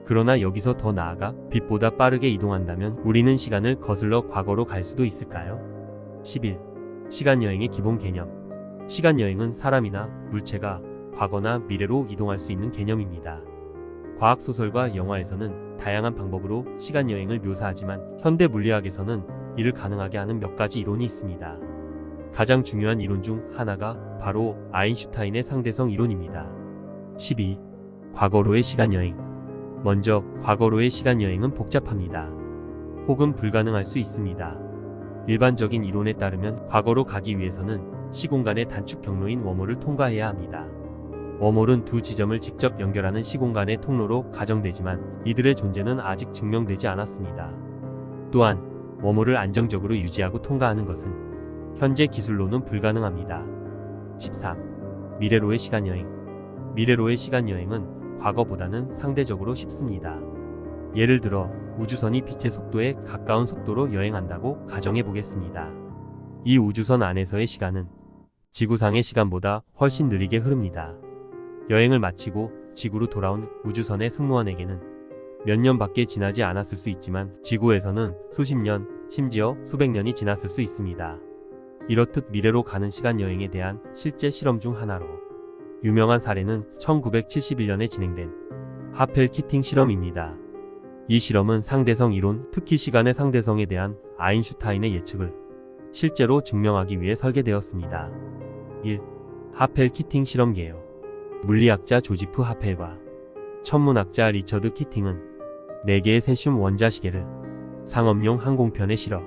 그러나 여기서 더 나아가 빛보다 빠르게 이동한다면 우리는 시간을 거슬러 과거로 갈 수도 있을까요? 11. 시간여행의 기본 개념. 시간여행은 사람이나 물체가 과거나 미래로 이동할 수 있는 개념입니다. 과학소설과 영화에서는 다양한 방법으로 시간여행을 묘사하지만 현대 물리학에서는 이를 가능하게 하는 몇 가지 이론이 있습니다. 가장 중요한 이론 중 하나가 바로 아인슈타인의 상대성 이론입니다. 12. 과거로의 시간여행. 먼저 과거로의 시간여행은 복잡합니다. 혹은 불가능할 수 있습니다. 일반적인 이론에 따르면 과거로 가기 위해서는 시공간의 단축 경로인 웜홀을 통과해야 합니다. 웜홀은 두 지점을 직접 연결하는 시공간의 통로로 가정되지만 이들의 존재는 아직 증명되지 않았습니다. 또한 웜홀을 안정적으로 유지하고 통과하는 것은 현재 기술로는 불가능합니다. 13. 미래로의 시간여행. 미래로의 시간여행은 과거보다는 상대적으로 쉽습니다. 예를 들어 우주선이 빛의 속도에 가까운 속도로 여행한다고 가정해 보겠습니다. 이 우주선 안에서의 시간은 지구상의 시간보다 훨씬 느리게 흐릅니다. 여행을 마치고 지구로 돌아온 우주선의 승무원에게는 몇 년밖에 지나지 않았을 수 있지만 지구에서는 수십 년, 심지어 수백 년이 지났을 수 있습니다. 이렇듯 미래로 가는 시간여행에 대한 실제 실험 중 하나로 유명한 사례는 1971년에 진행된 하펠-키팅 실험입니다. 이 실험은 상대성 이론, 특히 시간의 상대성에 대한 아인슈타인의 예측을 실제로 증명하기 위해 설계되었습니다. 1. 하펠-키팅 실험 개요. 물리학자 조지프 하펠과 천문학자 리처드 키팅은 4개의 세슘 원자시계를 상업용 항공편에 실어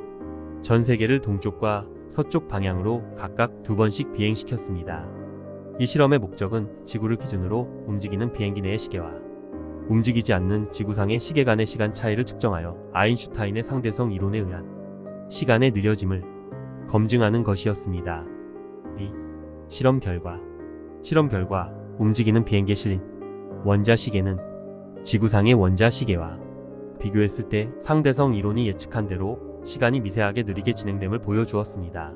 전 세계를 동쪽과 서쪽 방향으로 각각 2번씩 비행시켰습니다. 이 실험의 목적은 지구를 기준으로 움직이는 비행기 내의 시계와 움직이지 않는 지구상의 시계 간의 시간 차이를 측정하여 아인슈타인의 상대성 이론에 의한 시간의 느려짐을 검증하는 것이었습니다. 2. 실험 결과. 움직이는 비행기에 실린 원자시계는 지구상의 원자시계와 비교했을 때 상대성 이론이 예측한 대로 시간이 미세하게 느리게 진행됨을 보여주었습니다.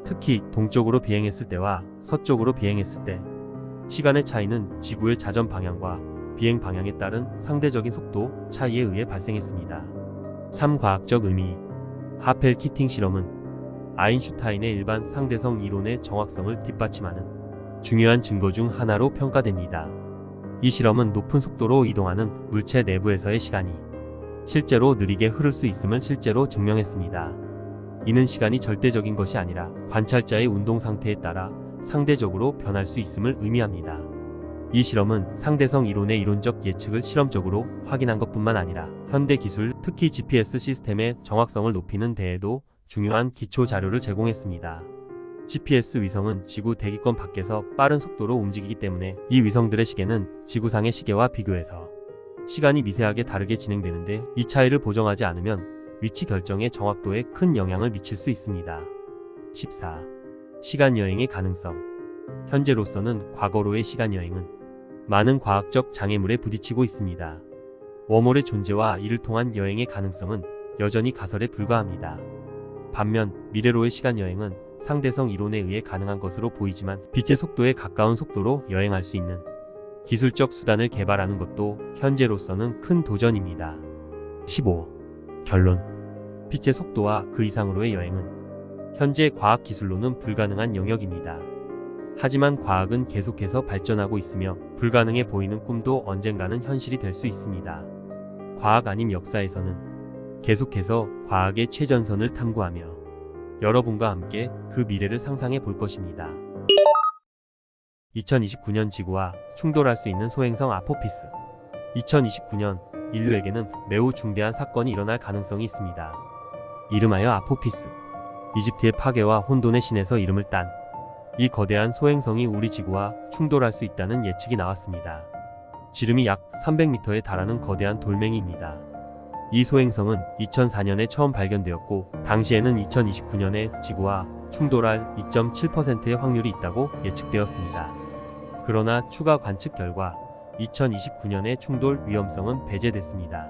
특히 동쪽으로 비행했을 때와 서쪽으로 비행했을 때 시간의 차이는 지구의 자전 방향과 비행 방향에 따른 상대적인 속도 차이에 의해 발생했습니다. 3. 과학적 의미. 하펠-키팅 실험은 아인슈타인의 일반 상대성 이론의 정확성을 뒷받침하는 중요한 증거 중 하나로 평가됩니다. 이 실험은 높은 속도로 이동하는 물체 내부에서의 시간이 실제로 느리게 흐를 수 있음을 실제로 증명했습니다. 이는 시간이 절대적인 것이 아니라 관찰자의 운동 상태에 따라 상대적으로 변할 수 있음을 의미합니다. 이 실험은 상대성 이론의 이론적 예측을 실험적으로 확인한 것뿐만 아니라 현대 기술, 특히 GPS 시스템의 정확성을 높이는 데에도 중요한 기초 자료를 제공했습니다. GPS 위성은 지구 대기권 밖에서 빠른 속도로 움직이기 때문에 이 위성들의 시계는 지구상의 시계와 비교해서 시간이 미세하게 다르게 진행되는데 이 차이를 보정하지 않으면 위치 결정의 정확도에 큰 영향을 미칠 수 있습니다. 14. 시간여행의 가능성. 현재로서는 과거로의 시간여행은 많은 과학적 장애물에 부딪히고 있습니다. 웜홀의 존재와 이를 통한 여행의 가능성은 여전히 가설에 불과합니다. 반면 미래로의 시간 여행은 상대성 이론에 의해 가능한 것으로 보이지만 빛의 속도에 가까운 속도로 여행할 수 있는 기술적 수단을 개발하는 것도 현재로서는 큰 도전입니다. 15. 결론. 빛의 속도와 그 이상으로의 여행은 현재 과학 기술로는 불가능한 영역입니다. 하지만 과학은 계속해서 발전하고 있으며 불가능해 보이는 꿈도 언젠가는 현실이 될 수 있습니다. 과학 아님 역사에서는 계속해서 과학의 최전선을 탐구하며 여러분과 함께 그 미래를 상상해 볼 것입니다. 2029년 지구와 충돌할 수 있는 소행성 아포피스. 2029년 인류에게는 매우 중대한 사건이 일어날 가능성이 있습니다. 이름하여 아포피스. 이집트의 파괴와 혼돈의 신에서 이름을 딴 이 거대한 소행성이 우리 지구와 충돌할 수 있다는 예측이 나왔습니다. 지름이 약 300m에 달하는 거대한 돌멩이입니다. 이 소행성은 2004년에 처음 발견되었고 당시에는 2029년에 지구와 충돌할 2.7%의 확률이 있다고 예측되었습니다. 그러나 추가 관측 결과 2029년의 충돌 위험성은 배제됐습니다.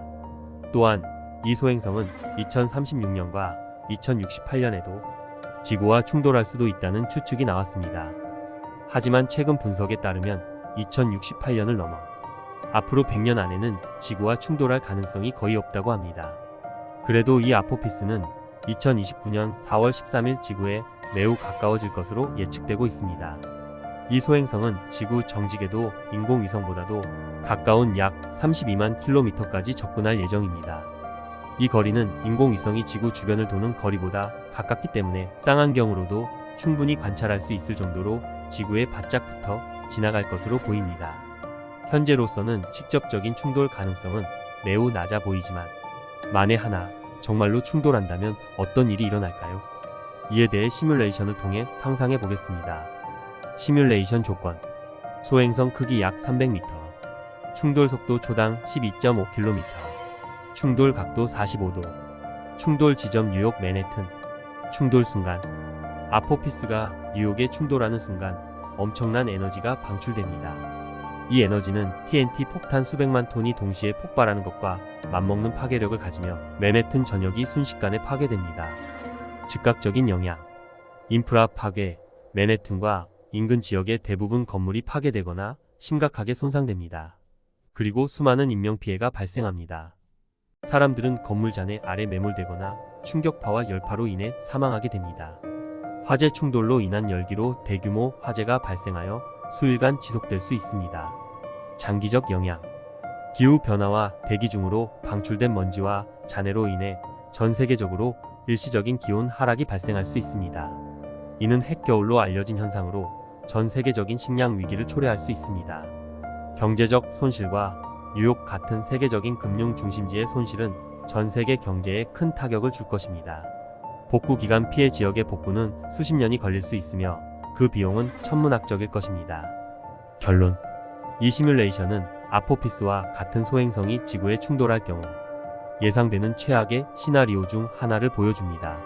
또한 이 소행성은 2036년과 2068년에도 지구와 충돌할 수도 있다는 추측이 나왔습니다. 하지만 최근 분석에 따르면 2068년을 넘어 앞으로 100년 안에는 지구와 충돌할 가능성이 거의 없다고 합니다. 그래도 이 아포피스는 2029년 4월 13일 지구에 매우 가까워질 것으로 예측되고 있습니다. 이 소행성은 지구 정지궤도 인공위성보다도 가까운 약 32만 킬로미터까지 접근할 예정입니다. 이 거리는 인공위성이 지구 주변을 도는 거리보다 가깝기 때문에 쌍안경으로도 충분히 관찰할 수 있을 정도로 지구에 바짝 붙어 지나갈 것으로 보입니다. 현재로서는 직접적인 충돌 가능성은 매우 낮아 보이지만 만에 하나 정말로 충돌한다면 어떤 일이 일어날까요? 이에 대해 시뮬레이션을 통해 상상해 보겠습니다. 시뮬레이션 조건. 소행성 크기 약 300m. 충돌 속도 초당 12.5km. 충돌 각도 45도. 충돌 지점 뉴욕 맨해튼. 충돌 순간. 아포피스가 뉴욕에 충돌하는 순간 엄청난 에너지가 방출됩니다. 이 에너지는 TNT 폭탄 수백만 톤이 동시에 폭발하는 것과 맞먹는 파괴력을 가지며 맨해튼 전역이 순식간에 파괴됩니다. 즉각적인 영향. 인프라 파괴. 맨해튼과 인근 지역의 대부분 건물이 파괴되거나 심각하게 손상됩니다. 그리고 수많은 인명피해가 발생합니다. 사람들은 건물 잔해 아래 매몰되거나 충격파와 열파로 인해 사망하게 됩니다. 화재 충돌로 인한 열기로 대규모 화재가 발생하여 수일간 지속될 수 있습니다. 장기적 영향. 기후변화와 대기 중으로 방출된 먼지와 잔해로 인해 전 세계적으로 일시적인 기온 하락이 발생할 수 있습니다. 이는 핵겨울로 알려진 현상으로 전 세계적인 식량 위기를 초래할 수 있습니다. 경제적 손실과 뉴욕 같은 세계적인 금융 중심지의 손실은 전 세계 경제에 큰 타격을 줄 것입니다. 복구 기간 피해 지역의 복구는 수십 년이 걸릴 수 있으며 그 비용은 천문학적일 것입니다. 결론. 이 시뮬레이션은 아포피스와 같은 소행성이 지구에 충돌할 경우 예상되는 최악의 시나리오 중 하나를 보여줍니다.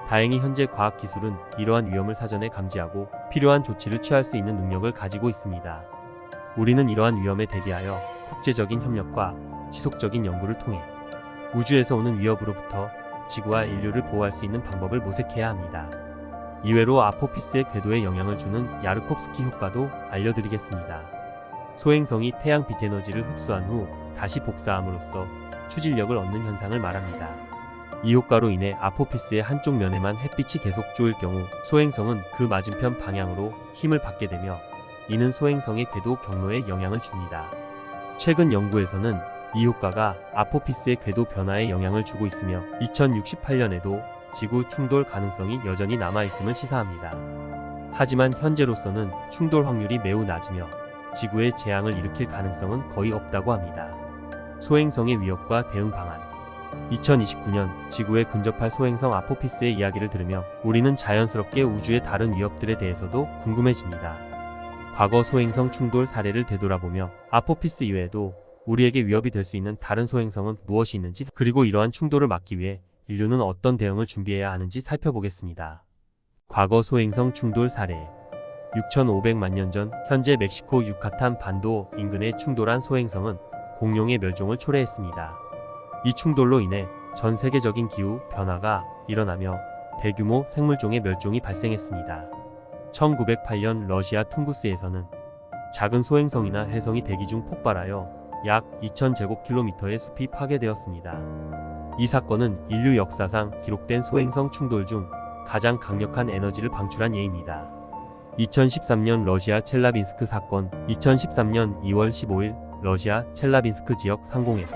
다행히 현재 과학기술은 이러한 위험을 사전에 감지하고 필요한 조치를 취할 수 있는 능력을 가지고 있습니다. 우리는 이러한 위험에 대비하여 국제적인 협력과 지속적인 연구를 통해 우주에서 오는 위협으로부터 지구와 인류를 보호할 수 있는 방법을 모색해야 합니다. 이외로 아포피스의 궤도에 영향을 주는 야르콥스키 효과도 알려드리겠습니다. 소행성이 태양빛 에너지를 흡수한 후 다시 복사함으로써 추진력을 얻는 현상을 말합니다. 이 효과로 인해 아포피스의 한쪽 면에만 햇빛이 계속 쪼일 경우 소행성은 그 맞은편 방향으로 힘을 받게 되며 이는 소행성의 궤도 경로에 영향을 줍니다. 최근 연구에서는 이 효과가 아포피스의 궤도 변화에 영향을 주고 있으며 2068년에도 지구 충돌 가능성이 여전히 남아있음을 시사합니다. 하지만 현재로서는 충돌 확률이 매우 낮으며 지구에 재앙을 일으킬 가능성은 거의 없다고 합니다. 소행성의 위협과 대응 방안. 2029년 지구에 근접할 소행성 아포피스의 이야기를 들으며 우리는 자연스럽게 우주의 다른 위협들에 대해서도 궁금해집니다. 과거 소행성 충돌 사례를 되돌아보며 아포피스 이외에도 우리에게 위협이 될 수 있는 다른 소행성은 무엇이 있는지, 그리고 이러한 충돌을 막기 위해 인류는 어떤 대응을 준비해야 하는지 살펴보겠습니다. 과거 소행성 충돌 사례. 6,500만 년 전 현재 멕시코 유카탄 반도 인근에 충돌한 소행성은 공룡의 멸종을 초래했습니다. 이 충돌로 인해 전 세계적인 기후 변화가 일어나며 대규모 생물종의 멸종이 발생했습니다. 1908년 러시아 퉁구스에서는 작은 소행성이나 해성이 대기 중 폭발하여 약 2,000제곱킬로미터의 숲이 파괴되었습니다. 이 사건은 인류 역사상 기록된 소행성 충돌 중 가장 강력한 에너지를 방출한 예입니다. 2013년 러시아 첼라빈스크 사건. 2013년 2월 15일 러시아 첼라빈스크 지역 상공에서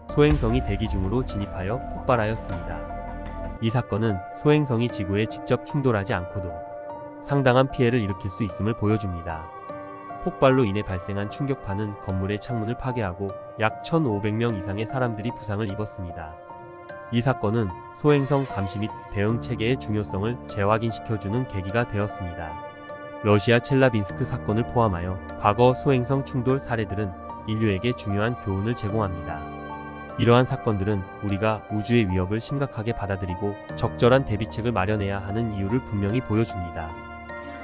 소행성이 대기 중으로 진입하여 폭발하였습니다. 이 사건은 소행성이 지구에 직접 충돌하지 않고도 상당한 피해를 일으킬 수 있음을 보여줍니다. 폭발로 인해 발생한 충격파는 건물의 창문을 파괴하고 약 1,500명 이상의 사람들이 부상을 입었습니다. 이 사건은 소행성 감시 및 대응 체계의 중요성을 재확인시켜주는 계기가 되었습니다. 러시아 첼라빈스크 사건을 포함하여 과거 소행성 충돌 사례들은 인류에게 중요한 교훈을 제공합니다. 이러한 사건들은 우리가 우주의 위협을 심각하게 받아들이고 적절한 대비책을 마련해야 하는 이유를 분명히 보여줍니다.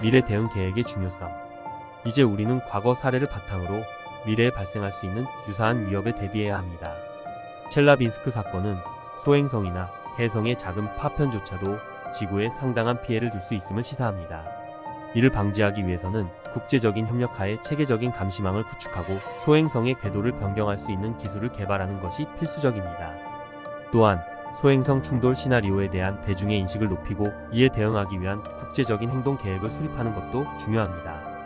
미래 대응 계획의 중요성. 이제 우리는 과거 사례를 바탕으로 미래에 발생할 수 있는 유사한 위협에 대비해야 합니다. 첼라빈스크 사건은 소행성이나 해성의 작은 파편조차도 지구에 상당한 피해를 줄 수 있음을 시사합니다. 이를 방지하기 위해서는 국제적인 협력하에 체계적인 감시망을 구축하고 소행성의 궤도를 변경할 수 있는 기술을 개발하는 것이 필수적입니다. 또한 소행성 충돌 시나리오에 대한 대중의 인식을 높이고 이에 대응하기 위한 국제적인 행동 계획을 수립하는 것도 중요합니다.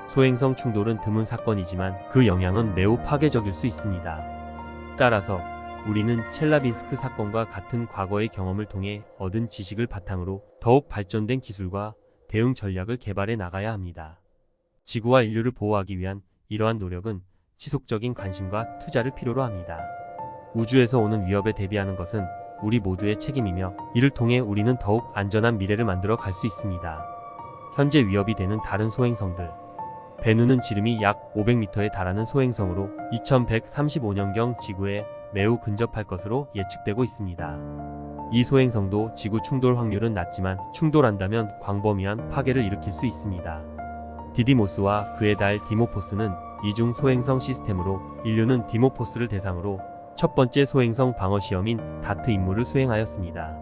소행성 충돌은 드문 사건이지만 그 영향은 매우 파괴적일 수 있습니다. 따라서 우리는 첼라빈스크 사건과 같은 과거의 경험을 통해 얻은 지식을 바탕으로 더욱 발전된 기술과 대응 전략을 개발해 나가야 합니다. 지구와 인류를 보호하기 위한 이러한 노력은 지속적인 관심과 투자를 필요로 합니다. 우주에서 오는 위협에 대비하는 것은 우리 모두의 책임이며 이를 통해 우리는 더욱 안전한 미래를 만들어 갈 수 있습니다. 현재 위협이 되는 다른 소행성들. 베누는 지름이 약 500m에 달하는 소행성으로 2135년경 지구에 매우 근접할 것으로 예측되고 있습니다. 이 소행성도 지구 충돌 확률은 낮지만 충돌한다면 광범위한 파괴를 일으킬 수 있습니다. 디디모스와 그의 달 디모포스는 이중 소행성 시스템으로 인류는 디모포스를 대상으로 첫 번째 소행성 방어 시험인 다트 임무를 수행하였습니다.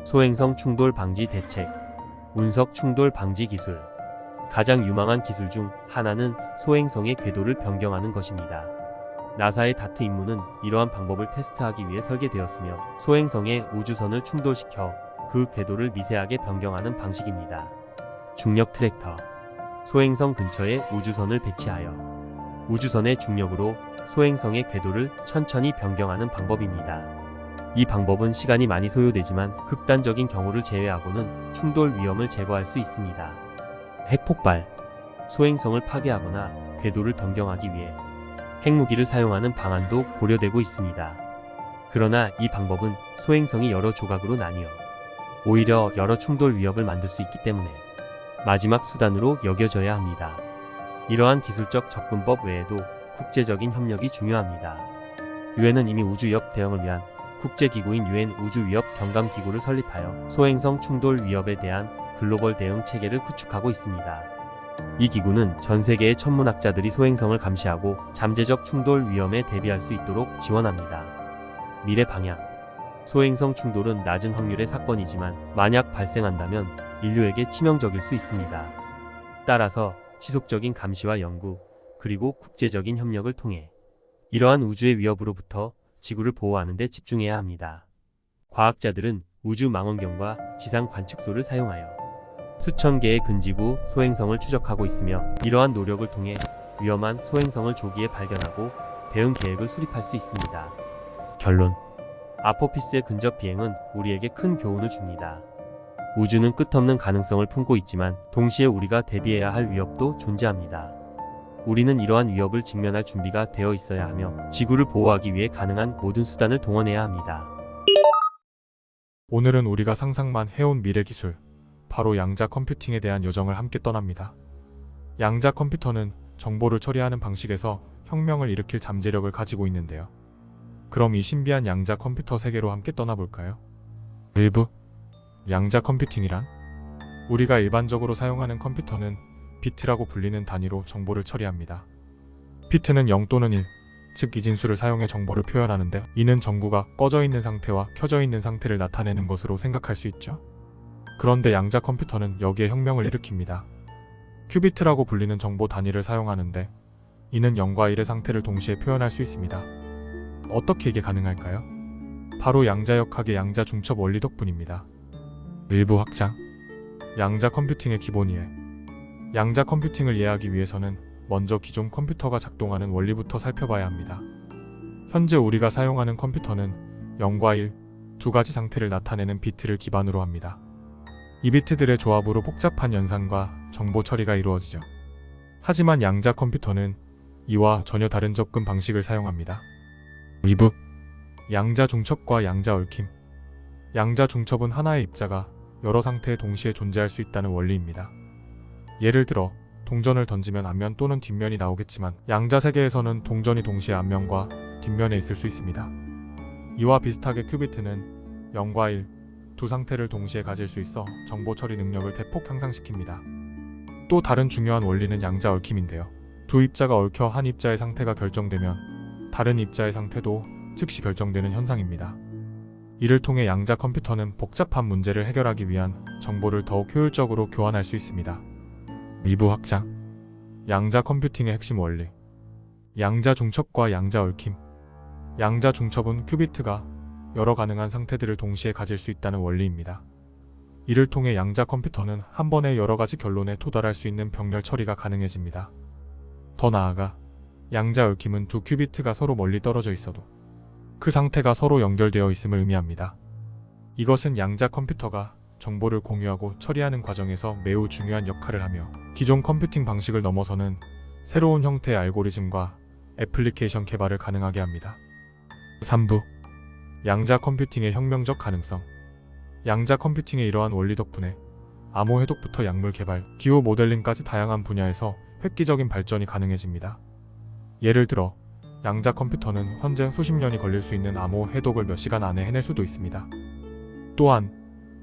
소행성 충돌 방지 대책, 운석 충돌 방지 기술. 가장 유망한 기술 중 하나는 소행성의 궤도를 변경하는 것입니다. 나사의 다트 임무는 이러한 방법을 테스트하기 위해 설계되었으며 소행성의 우주선을 충돌시켜 그 궤도를 미세하게 변경하는 방식입니다. 중력 트랙터. 소행성 근처에 우주선을 배치하여 우주선의 중력으로 소행성의 궤도를 천천히 변경하는 방법입니다. 이 방법은 시간이 많이 소요되지만 극단적인 경우를 제외하고는 충돌 위험을 제거할 수 있습니다. 핵폭발. 소행성을 파괴하거나 궤도를 변경하기 위해 핵무기를 사용하는 방안도 고려되고 있습니다. 그러나 이 방법은 소행성이 여러 조각으로 나뉘어 오히려 여러 충돌 위협을 만들 수 있기 때문에 마지막 수단으로 여겨져야 합니다. 이러한 기술적 접근법 외에도 국제적인 협력이 중요합니다. 유엔은 이미 우주위협 대응을 위한 국제기구인 유엔 우주위협 경감기구를 설립하여 소행성 충돌 위협에 대한 글로벌 대응 체계를 구축하고 있습니다. 이 기구는 전 세계의 천문학자들이 소행성을 감시하고 잠재적 충돌 위험에 대비할 수 있도록 지원합니다. 미래 방향. 소행성 충돌은 낮은 확률의 사건이지만 만약 발생한다면 인류에게 치명적일 수 있습니다. 따라서 지속적인 감시와 연구, 그리고 국제적인 협력을 통해 이러한 우주의 위협으로부터 지구를 보호하는 데 집중해야 합니다. 과학자들은 우주 망원경과 지상 관측소를 사용하여 수천 개의 근지구 소행성을 추적하고 있으며 이러한 노력을 통해 위험한 소행성을 조기에 발견하고 대응 계획을 수립할 수 있습니다. 결론. 아포피스의 근접 비행은 우리에게 큰 교훈을 줍니다. 우주는 끝없는 가능성을 품고 있지만 동시에 우리가 대비해야 할 위협도 존재합니다. 우리는 이러한 위협을 직면할 준비가 되어 있어야 하며 지구를 보호하기 위해 가능한 모든 수단을 동원해야 합니다. 오늘은 우리가 상상만 해온 미래 기술, 바로 양자 컴퓨팅에 대한 여정을 함께 떠납니다. 양자 컴퓨터는 정보를 처리하는 방식에서 혁명을 일으킬 잠재력을 가지고 있는데요. 그럼 이 신비한 양자 컴퓨터 세계로 함께 떠나볼까요? 1부. 양자 컴퓨팅이란? 우리가 일반적으로 사용하는 컴퓨터는 비트라고 불리는 단위로 정보를 처리합니다. 비트는 0 또는 1, 즉 이진수를 사용해 정보를 표현하는데 이는 전구가 꺼져 있는 상태와 켜져 있는 상태를 나타내는 것으로 생각할 수 있죠. 그런데 양자 컴퓨터는 여기에 혁명을 일으킵니다. 큐비트라고 불리는 정보 단위를 사용하는데 이는 0과 1의 상태를 동시에 표현할 수 있습니다. 어떻게 이게 가능할까요? 바로 양자역학의 양자 중첩 원리 덕분입니다. 일부 확장. 양자 컴퓨팅의 기본 이해. 양자 컴퓨팅을 이해하기 위해서는 먼저 기존 컴퓨터가 작동하는 원리부터 살펴봐야 합니다. 현재 우리가 사용하는 컴퓨터는 0과 1, 두 가지 상태를 나타내는 비트를 기반으로 합니다. 이 비트들의 조합으로 복잡한 연산과 정보 처리가 이루어지죠. 하지만 양자 컴퓨터는 이와 전혀 다른 접근 방식을 사용합니다. 위브. 양자 중첩과 양자 얽힘. 양자 중첩은 하나의 입자가 여러 상태에 동시에 존재할 수 있다는 원리입니다. 예를 들어 동전을 던지면 앞면 또는 뒷면이 나오겠지만 양자 세계에서는 동전이 동시에 앞면과 뒷면에 있을 수 있습니다. 이와 비슷하게 큐비트는 0과 1, 두 상태를 동시에 가질 수 있어 정보 처리 능력을 대폭 향상시킵니다. 또 다른 중요한 원리는 양자 얽힘인데요. 두 입자가 얽혀 한 입자의 상태가 결정되면 다른 입자의 상태도 즉시 결정되는 현상입니다. 이를 통해 양자 컴퓨터는 복잡한 문제를 해결하기 위한 정보를 더욱 효율적으로 교환할 수 있습니다. 미부 확장. 양자 컴퓨팅의 핵심 원리. 양자 중첩과 양자 얽힘. 양자 중첩은 큐비트가 여러 가능한 상태들을 동시에 가질 수 있다는 원리입니다. 이를 통해 양자 컴퓨터는 한 번에 여러 가지 결론에 도달할 수 있는 병렬 처리가 가능해집니다. 더 나아가 양자 얽힘은 두 큐비트가 서로 멀리 떨어져 있어도 그 상태가 서로 연결되어 있음을 의미합니다. 이것은 양자 컴퓨터가 정보를 공유하고 처리하는 과정에서 매우 중요한 역할을 하며 기존 컴퓨팅 방식을 넘어서는 새로운 형태의 알고리즘과 애플리케이션 개발을 가능하게 합니다. 3부. 양자 컴퓨팅의 혁명적 가능성. 양자 컴퓨팅의 이러한 원리 덕분에 암호 해독부터 약물 개발, 기후 모델링까지 다양한 분야에서 획기적인 발전이 가능해집니다. 예를 들어 양자 컴퓨터는 현재 수십 년이 걸릴 수 있는 암호 해독을 몇 시간 안에 해낼 수도 있습니다. 또한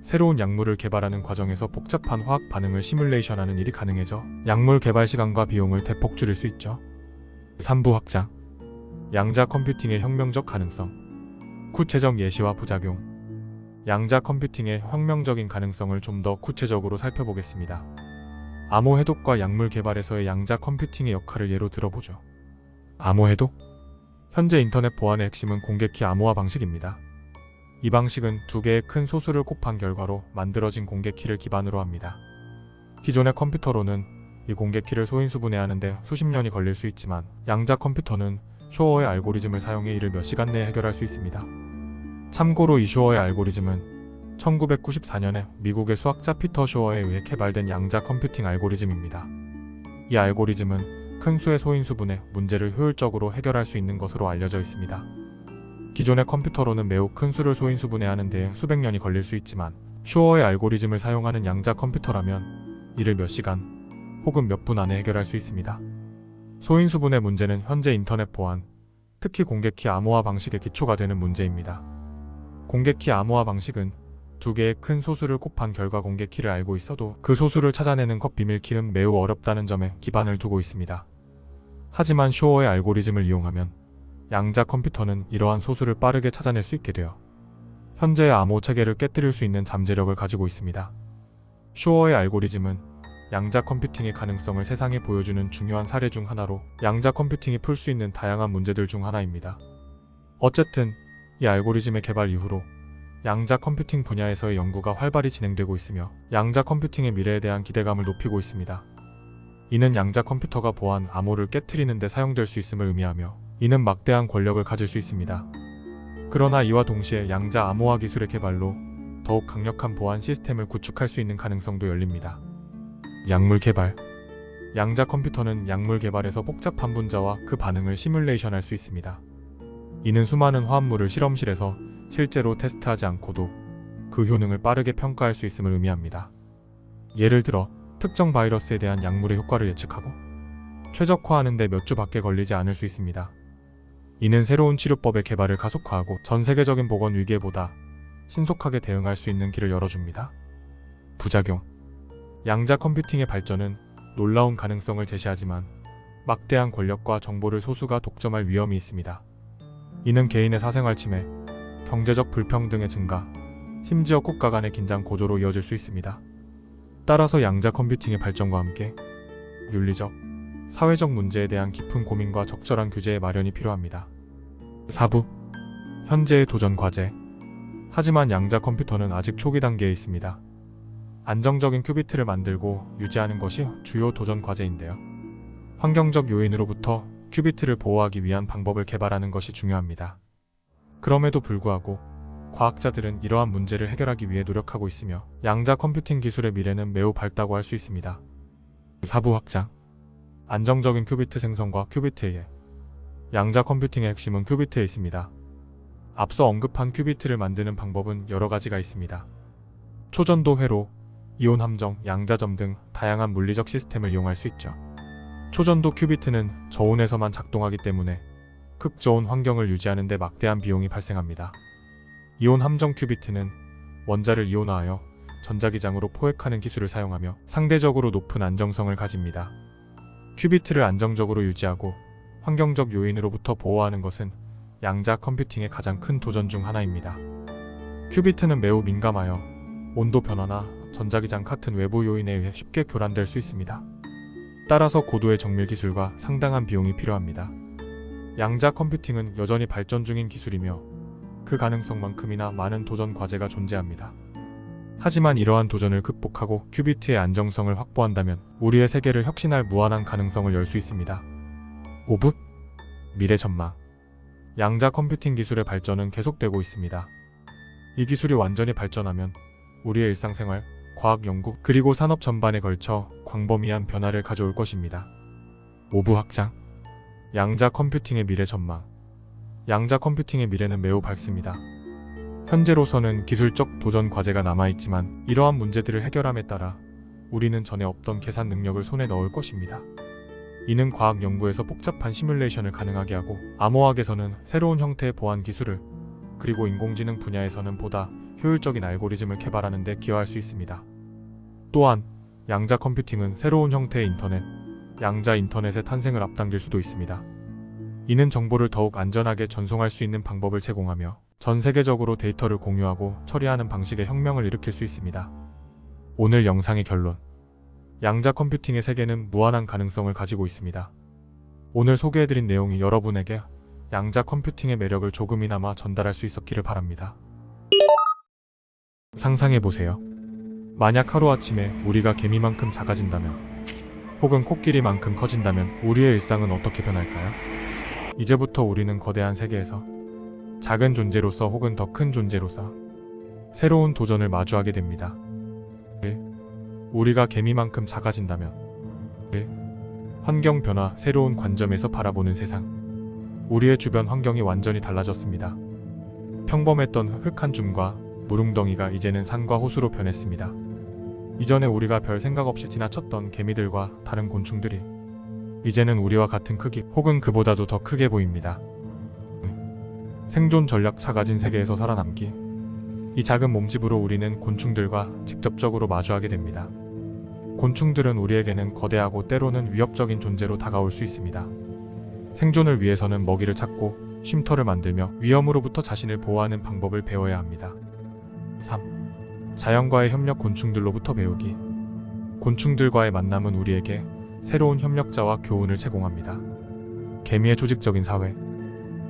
새로운 약물을 개발하는 과정에서 복잡한 화학 반응을 시뮬레이션하는 일이 가능해져 약물 개발 시간과 비용을 대폭 줄일 수 있죠. 3부 확장. 양자 컴퓨팅의 혁명적 가능성. 구체적 예시와 부작용. 양자 컴퓨팅의 혁명적인 가능성을 좀 더 구체적으로 살펴보겠습니다. 암호 해독과 약물 개발에서의 양자 컴퓨팅의 역할을 예로 들어보죠. 암호 해독? 현재 인터넷 보안의 핵심은 공개키 암호화 방식입니다. 이 방식은 두 개의 큰 소수를 곱한 결과로 만들어진 공개키를 기반으로 합니다. 기존의 컴퓨터로는 이 공개키를 소인수분해하는 데 수십 년이 걸릴 수 있지만 양자 컴퓨터는 쇼어의 알고리즘을 사용해 이를 몇 시간 내에 해결할 수 있습니다. 참고로 이 쇼어의 알고리즘은 1994년에 미국의 수학자 피터 쇼어에 의해 개발된 양자 컴퓨팅 알고리즘입니다. 이 알고리즘은 큰 수의 소인수분해 문제를 효율적으로 해결할 수 있는 것으로 알려져 있습니다. 기존의 컴퓨터로는 매우 큰 수를 소인수분해하는 데 수백 년이 걸릴 수 있지만 쇼어의 알고리즘을 사용하는 양자 컴퓨터라면 이를 몇 시간 혹은 몇 분 안에 해결할 수 있습니다. 소인수분해 문제는 현재 인터넷 보안, 특히 공개키 암호화 방식의 기초가 되는 문제입니다. 공개키 암호화 방식은 두 개의 큰 소수를 곱한 결과 공개키를 알고 있어도 그 소수를 찾아내는 것 비밀키는 매우 어렵다는 점에 기반을 두고 있습니다. 하지만 쇼어의 알고리즘을 이용하면 양자 컴퓨터는 이러한 소수를 빠르게 찾아낼 수 있게 되어 현재의 암호 체계를 깨뜨릴 수 있는 잠재력을 가지고 있습니다. 쇼어의 알고리즘은 양자 컴퓨팅의 가능성을 세상에 보여주는 중요한 사례 중 하나로 양자 컴퓨팅이 풀 수 있는 다양한 문제들 중 하나입니다. 어쨌든 이 알고리즘의 개발 이후로 양자 컴퓨팅 분야에서의 연구가 활발히 진행되고 있으며 양자 컴퓨팅의 미래에 대한 기대감을 높이고 있습니다. 이는 양자 컴퓨터가 보안 암호를 깨트리는 데 사용될 수 있음을 의미하며 이는 막대한 권력을 가질 수 있습니다. 그러나 이와 동시에 양자 암호화 기술의 개발로 더욱 강력한 보안 시스템을 구축할 수 있는 가능성도 열립니다. 약물 개발. 양자 컴퓨터는 약물 개발에서 복잡한 분자와 그 반응을 시뮬레이션할 수 있습니다. 이는 수많은 화합물을 실험실에서 실제로 테스트하지 않고도 그 효능을 빠르게 평가할 수 있음을 의미합니다. 예를 들어 특정 바이러스에 대한 약물의 효과를 예측하고 최적화하는 데 몇 주 밖에 걸리지 않을 수 있습니다. 이는 새로운 치료법의 개발을 가속화하고 전 세계적인 보건 위기에보다 신속하게 대응할 수 있는 길을 열어줍니다. 부작용. 양자 컴퓨팅의 발전은 놀라운 가능성을 제시하지만 막대한 권력과 정보를 소수가 독점할 위험이 있습니다. 이는 개인의 사생활 침해, 경제적 불평등의 증가, 심지어 국가 간의 긴장 고조로 이어질 수 있습니다. 따라서 양자 컴퓨팅의 발전과 함께 윤리적, 사회적 문제에 대한 깊은 고민과 적절한 규제의 마련이 필요합니다. 4부 현재의 도전 과제. 하지만 양자 컴퓨터는 아직 초기 단계에 있습니다. 안정적인 큐비트를 만들고 유지하는 것이 주요 도전 과제인데요. 환경적 요인으로부터 큐비트를 보호하기 위한 방법을 개발하는 것이 중요합니다. 그럼에도 불구하고 과학자들은 이러한 문제를 해결하기 위해 노력하고 있으며 양자 컴퓨팅 기술의 미래는 매우 밝다고 할 수 있습니다. 4부 확장. 안정적인 큐비트 생성과 큐비트 이해. 양자 컴퓨팅의 핵심은 큐비트에 있습니다. 앞서 언급한 큐비트를 만드는 방법은 여러 가지가 있습니다. 초전도 회로, 이온 함정, 양자점 등 다양한 물리적 시스템을 이용할 수 있죠. 초전도 큐비트는 저온에서만 작동하기 때문에 극저온 환경을 유지하는 데 막대한 비용이 발생합니다. 이온 함정 큐비트는 원자를 이온화하여 전자기장으로 포획하는 기술을 사용하며 상대적으로 높은 안정성을 가집니다. 큐비트를 안정적으로 유지하고 환경적 요인으로부터 보호하는 것은 양자 컴퓨팅의 가장 큰 도전 중 하나입니다. 큐비트는 매우 민감하여 온도 변화나 전자기장 같은 외부 요인에 의해 쉽게 교란될 수 있습니다. 따라서 고도의 정밀 기술과 상당한 비용이 필요합니다. 양자 컴퓨팅은 여전히 발전 중인 기술이며 그 가능성만큼이나 많은 도전 과제가 존재합니다. 하지만 이러한 도전을 극복하고 큐비트의 안정성을 확보한다면 우리의 세계를 혁신할 무한한 가능성을 열 수 있습니다. 5부 미래 전망. 양자 컴퓨팅 기술의 발전은 계속되고 있습니다. 이 기술이 완전히 발전하면 우리의 일상생활, 과학 연구, 그리고 산업 전반에 걸쳐 광범위한 변화를 가져올 것입니다. 5부 확장. 양자 컴퓨팅의 미래 전망. 양자 컴퓨팅의 미래는 매우 밝습니다. 현재로서는 기술적 도전 과제가 남아있지만 이러한 문제들을 해결함에 따라 우리는 전에 없던 계산 능력을 손에 넣을 것입니다. 이는 과학 연구에서 복잡한 시뮬레이션을 가능하게 하고 암호학에서는 새로운 형태의 보안 기술을, 그리고 인공지능 분야에서는 보다 효율적인 알고리즘을 개발하는 데 기여할 수 있습니다. 또한 양자 컴퓨팅은 새로운 형태의 인터넷, 양자 인터넷의 탄생을 앞당길 수도 있습니다. 이는 정보를 더욱 안전하게 전송할 수 있는 방법을 제공하며 전 세계적으로 데이터를 공유하고 처리하는 방식의 혁명을 일으킬 수 있습니다. 오늘 영상의 결론. 양자 컴퓨팅의 세계는 무한한 가능성을 가지고 있습니다. 오늘 소개해드린 내용이 여러분에게 양자 컴퓨팅의 매력을 조금이나마 전달할 수 있었기를 바랍니다. 상상해보세요. 만약 하루아침에 우리가 개미만큼 작아진다면, 혹은 코끼리만큼 커진다면 우리의 일상은 어떻게 변할까요? 이제부터 우리는 거대한 세계에서 작은 존재로서 혹은 더 큰 존재로서 새로운 도전을 마주하게 됩니다. 1. 우리가 개미만큼 작아진다면. 1. 환경 변화, 새로운 관점에서 바라보는 세상. 우리의 주변 환경이 완전히 달라졌습니다. 평범했던 흙 한 줌과 무릉덩이가 이제는 산과 호수로 변했습니다. 이전에 우리가 별 생각 없이 지나쳤던 개미들과 다른 곤충들이 이제는 우리와 같은 크기 혹은 그보다도 더 크게 보입니다. 생존 전략, 작아진 세계에서 살아남기. 이 작은 몸집으로 우리는 곤충들과 직접적으로 마주하게 됩니다. 곤충들은 우리에게는 거대하고 때로는 위협적인 존재로 다가올 수 있습니다. 생존을 위해서는 먹이를 찾고 쉼터를 만들며 위험으로부터 자신을 보호하는 방법을 배워야 합니다. 3. 자연과의 협력, 곤충들로부터 배우기. 곤충들과의 만남은 우리에게 새로운 협력자와 교훈을 제공합니다. 개미의 조직적인 사회,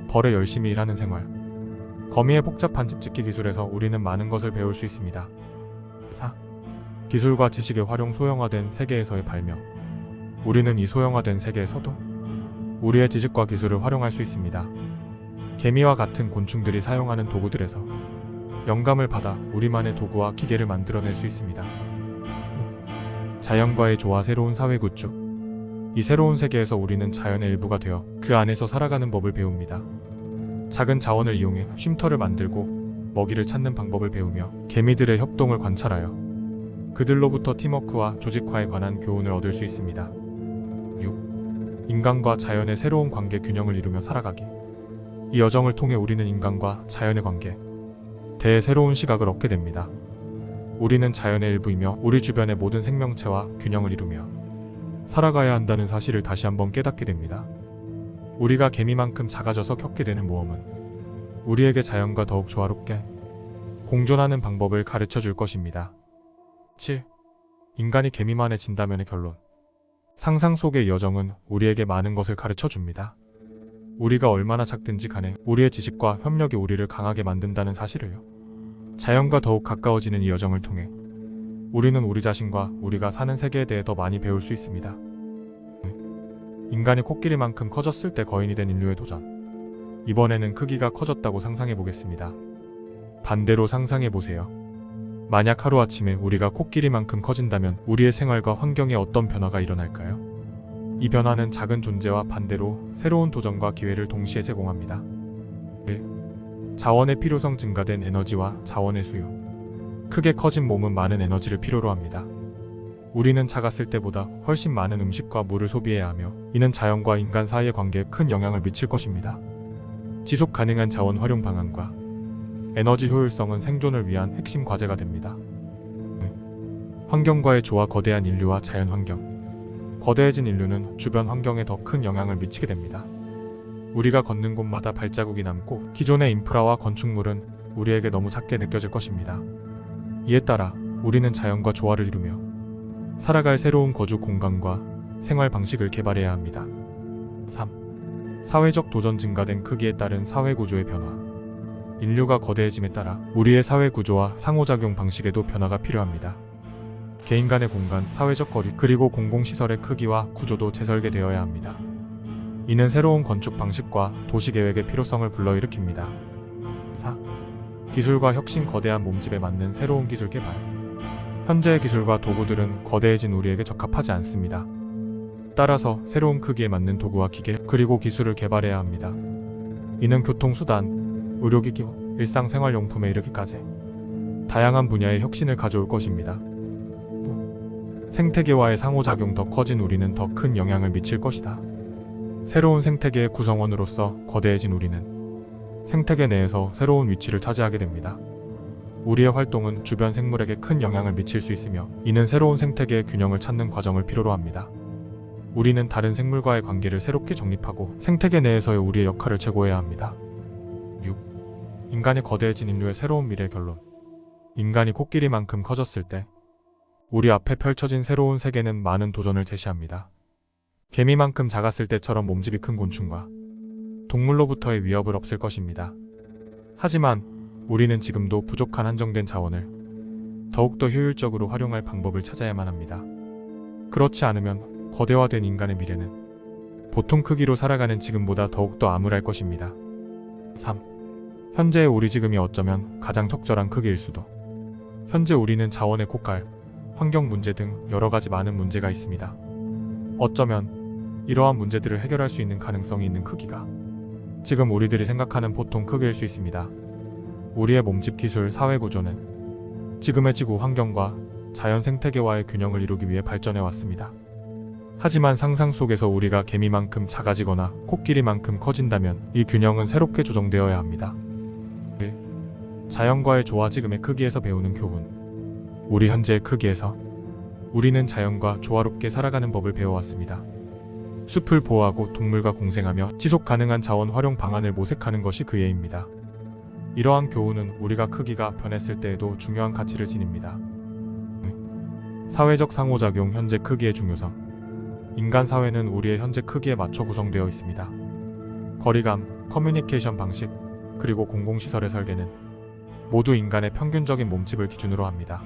벌의 열심히 일하는 생활, 거미의 복잡한 집짓기 기술에서 우리는 많은 것을 배울 수 있습니다. 4. 기술과 지식의 활용, 소형화된 세계에서의 발명. 우리는 이 소형화된 세계에서도 우리의 지식과 기술을 활용할 수 있습니다. 개미와 같은 곤충들이 사용하는 도구들에서 영감을 받아 우리만의 도구와 기계를 만들어낼 수 있습니다. 자연과의 조화, 새로운 사회 구축. 이 새로운 세계에서 우리는 자연의 일부가 되어 그 안에서 살아가는 법을 배웁니다. 작은 자원을 이용해 쉼터를 만들고 먹이를 찾는 방법을 배우며 개미들의 협동을 관찰하여 그들로부터 팀워크와 조직화에 관한 교훈을 얻을 수 있습니다. 6. 인간과 자연의 새로운 관계, 균형을 이루며 살아가기. 이 여정을 통해 우리는 인간과 자연의 관계, 대해 새로운 시각을 얻게 됩니다. 우리는 자연의 일부이며 우리 주변의 모든 생명체와 균형을 이루며 살아가야 한다는 사실을 다시 한번 깨닫게 됩니다. 우리가 개미만큼 작아져서 겪게 되는 모험은 우리에게 자연과 더욱 조화롭게 공존하는 방법을 가르쳐 줄 것입니다. 7. 인간이 개미만해진다면의 결론. 상상 속의 여정은 우리에게 많은 것을 가르쳐 줍니다. 우리가 얼마나 작든지 간에 우리의 지식과 협력이 우리를 강하게 만든다는 사실을요. 자연과 더욱 가까워지는 이 여정을 통해 우리는 우리 자신과 우리가 사는 세계에 대해 더 많이 배울 수 있습니다. 인간이 코끼리만큼 커졌을 때 거인이 된 인류의 도전. 이번에는 크기가 커졌다고 상상해 보겠습니다. 반대로 상상해 보세요. 만약 하루아침에 우리가 코끼리만큼 커진다면 우리의 생활과 환경에 어떤 변화가 일어날까요? 이 변화는 작은 존재와 반대로 새로운 도전과 기회를 동시에 제공합니다. 1. 자원의 필요성. 증가된 에너지와 자원의 수요. 크게 커진 몸은 많은 에너지를 필요로 합니다. 우리는 작았을 때보다 훨씬 많은 음식과 물을 소비해야 하며 이는 자연과 인간 사이의 관계에 큰 영향을 미칠 것입니다. 지속 가능한 자원 활용 방안과 에너지 효율성은 생존을 위한 핵심 과제가 됩니다. 환경과의 조화. 거대한 인류와 자연 환경. 거대해진 인류는 주변 환경에 더 큰 영향을 미치게 됩니다. 우리가 걷는 곳마다 발자국이 남고 기존의 인프라와 건축물은 우리에게 너무 작게 느껴질 것입니다. 이에 따라 우리는 자연과 조화를 이루며 살아갈 새로운 거주 공간과 생활 방식을 개발해야 합니다. 3. 사회적 도전. 증가된 크기에 따른 사회 구조의 변화. 인류가 거대해짐에 따라 우리의 사회 구조와 상호작용 방식에도 변화가 필요합니다. 개인 간의 공간, 사회적 거리, 그리고 공공시설의 크기와 구조도 재설계되어야 합니다. 이는 새로운 건축 방식과 도시계획의 필요성을 불러일으킵니다. 4. 기술과 혁신. 거대한 몸집에 맞는 새로운 기술 개발. 현재의 기술과 도구들은 거대해진 우리에게 적합하지 않습니다. 따라서 새로운 크기에 맞는 도구와 기계, 그리고 기술을 개발해야 합니다. 이는 교통수단, 의료기기, 일상생활용품에 이르기까지 다양한 분야의 혁신을 가져올 것입니다. 생태계와의 상호작용. 더 커진 우리는 더 큰 영향을 미칠 것이다. 새로운 생태계의 구성원으로서 거대해진 우리는 생태계 내에서 새로운 위치를 차지하게 됩니다. 우리의 활동은 주변 생물에게 큰 영향을 미칠 수 있으며 이는 새로운 생태계의 균형을 찾는 과정을 필요로 합니다. 우리는 다른 생물과의 관계를 새롭게 정립하고 생태계 내에서의 우리의 역할을 제고해야 합니다. 6. 인간이 거대해진 인류의 새로운 미래. 결론. 인간이 코끼리만큼 커졌을 때 우리 앞에 펼쳐진 새로운 세계는 많은 도전을 제시합니다. 개미만큼 작았을 때처럼 몸집이 큰 곤충과 동물로부터의 위협을 없앨 것입니다. 하지만 우리는 지금도 부족한 한정된 자원을 더욱더 효율적으로 활용할 방법을 찾아야만 합니다. 그렇지 않으면 거대화된 인간의 미래는 보통 크기로 살아가는 지금보다 더욱더 암울할 것입니다. 3. 현재의 우리. 지금이 어쩌면 가장 적절한 크기일 수도. 현재 우리는 자원의 고갈, 환경 문제 등 여러 가지 많은 문제가 있습니다. 어쩌면 이러한 문제들을 해결할 수 있는 가능성이 있는 크기가 지금 우리들이 생각하는 보통 크기일 수 있습니다. 우리의 몸집, 기술, 사회 구조는 지금의 지구 환경과 자연 생태계와의 균형을 이루기 위해 발전해 왔습니다. 하지만 상상 속에서 우리가 개미만큼 작아지거나 코끼리만큼 커진다면 이 균형은 새롭게 조정되어야 합니다. 1. 자연과의 조화. 지금의 크기에서 배우는 교훈. 우리 현재의 크기에서 우리는 자연과 조화롭게 살아가는 법을 배워왔습니다. 숲을 보호하고 동물과 공생하며 지속 가능한 자원 활용 방안을 모색하는 것이 그 예입니다. 이러한 교훈은 우리가 크기가 변했을 때에도 중요한 가치를 지닙니다. 사회적 상호작용. 현재 크기의 중요성. 인간 사회는 우리의 현재 크기에 맞춰 구성되어 있습니다. 거리감, 커뮤니케이션 방식, 그리고 공공시설의 설계는 모두 인간의 평균적인 몸집을 기준으로 합니다.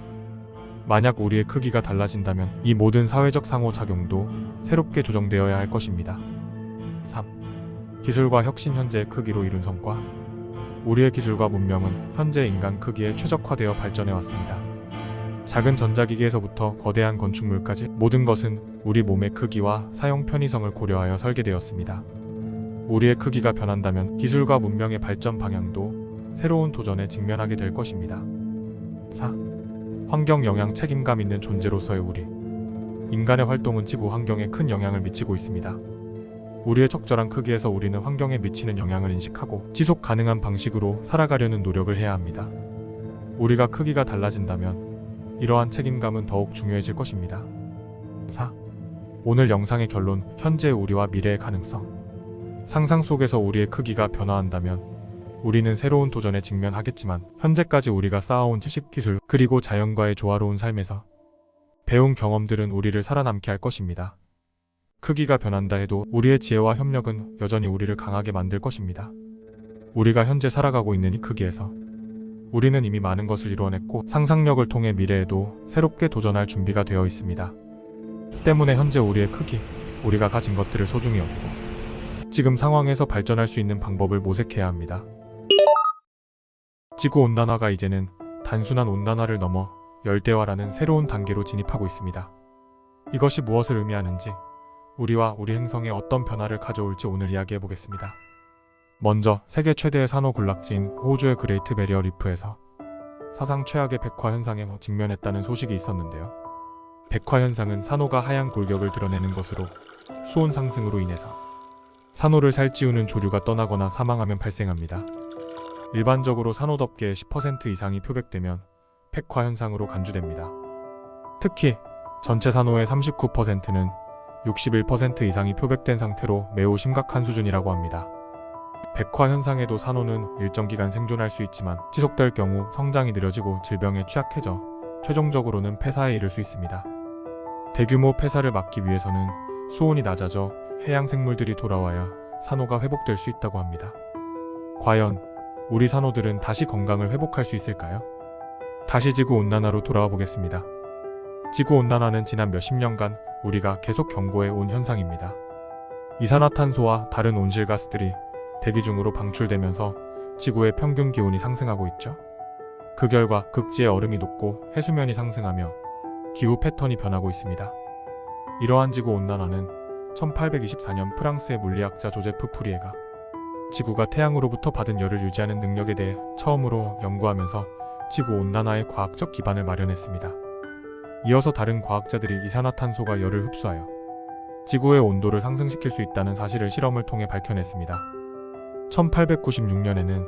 만약 우리의 크기가 달라진다면 이 모든 사회적 상호작용도 새롭게 조정되어야 할 것입니다. 3. 기술과 혁신. 현재의 크기로 이룬 성과. 우리의 기술과 문명은 현재 인간 크기에 최적화되어 발전해 왔습니다. 작은 전자기기에서부터 거대한 건축물까지 모든 것은 우리 몸의 크기와 사용 편의성을 고려하여 설계되었습니다. 우리의 크기가 변한다면 기술과 문명의 발전 방향도 새로운 도전에 직면하게 될 것입니다. 4. 환경 영향. 책임감 있는 존재로서의 우리. 인간의 활동은 지구 환경에 큰 영향을 미치고 있습니다. 우리의 적절한 크기에서 우리는 환경에 미치는 영향을 인식하고 지속 가능한 방식으로 살아가려는 노력을 해야 합니다. 우리가 크기가 달라진다면 이러한 책임감은 더욱 중요해질 것입니다. 4. 오늘 영상의 결론, 현재의 우리와 미래의 가능성. 상상 속에서 우리의 크기가 변화한다면 우리는 새로운 도전에 직면하겠지만 현재까지 우리가 쌓아온 지식, 기술, 그리고 자연과의 조화로운 삶에서 배운 경험들은 우리를 살아남게 할 것입니다. 크기가 변한다 해도 우리의 지혜와 협력은 여전히 우리를 강하게 만들 것입니다. 우리가 현재 살아가고 있는 이 크기에서 우리는 이미 많은 것을 이루어냈고 상상력을 통해 미래에도 새롭게 도전할 준비가 되어 있습니다. 때문에 현재 우리의 크기, 우리가 가진 것들을 소중히 여기고 지금 상황에서 발전할 수 있는 방법을 모색해야 합니다. 지구온난화가 이제는 단순한 온난화를 넘어 열대화라는 새로운 단계로 진입하고 있습니다. 이것이 무엇을 의미하는지, 우리와 우리 행성에 어떤 변화를 가져올지 오늘 이야기해보겠습니다. 먼저 세계 최대의 산호 군락지인 호주의 그레이트 베리어 리프에서 사상 최악의 백화 현상에 직면했다는 소식이 있었는데요. 백화 현상은 산호가 하얀 골격을 드러내는 것으로 수온 상승으로 인해서 산호를 살찌우는 조류가 떠나거나 사망하면 발생합니다. 일반적으로 산호 덮개의 10% 이상이 표백되면 백화 현상으로 간주됩니다. 특히 전체 산호의 39%는 61% 이상이 표백된 상태로 매우 심각한 수준이라고 합니다. 백화 현상에도 산호는 일정 기간 생존할 수 있지만 지속될 경우 성장이 느려지고 질병에 취약해져 최종적으로는 폐사에 이를 수 있습니다. 대규모 폐사를 막기 위해서는 수온이 낮아져 해양 생물들이 돌아와야 산호가 회복될 수 있다고 합니다. 과연 우리 산호들은 다시 건강을 회복할 수 있을까요? 다시 지구온난화로 돌아와 보겠습니다. 지구온난화는 지난 몇십 년간 우리가 계속 경고해 온 현상입니다. 이산화탄소와 다른 온실가스들이 대기 중으로 방출되면서 지구의 평균 기온이 상승하고 있죠. 그 결과 극지의 얼음이 녹고 해수면이 상승하며 기후 패턴이 변하고 있습니다. 이러한 지구온난화는 1824년 프랑스의 물리학자 조제프 푸리에가 지구가 태양으로부터 받은 열을 유지하는 능력에 대해 처음으로 연구하면서 지구온난화의 과학적 기반을 마련했습니다. 이어서 다른 과학자들이 이산화탄소가 열을 흡수하여 지구의 온도를 상승시킬 수 있다는 사실을 실험을 통해 밝혀냈습니다. 1896년에는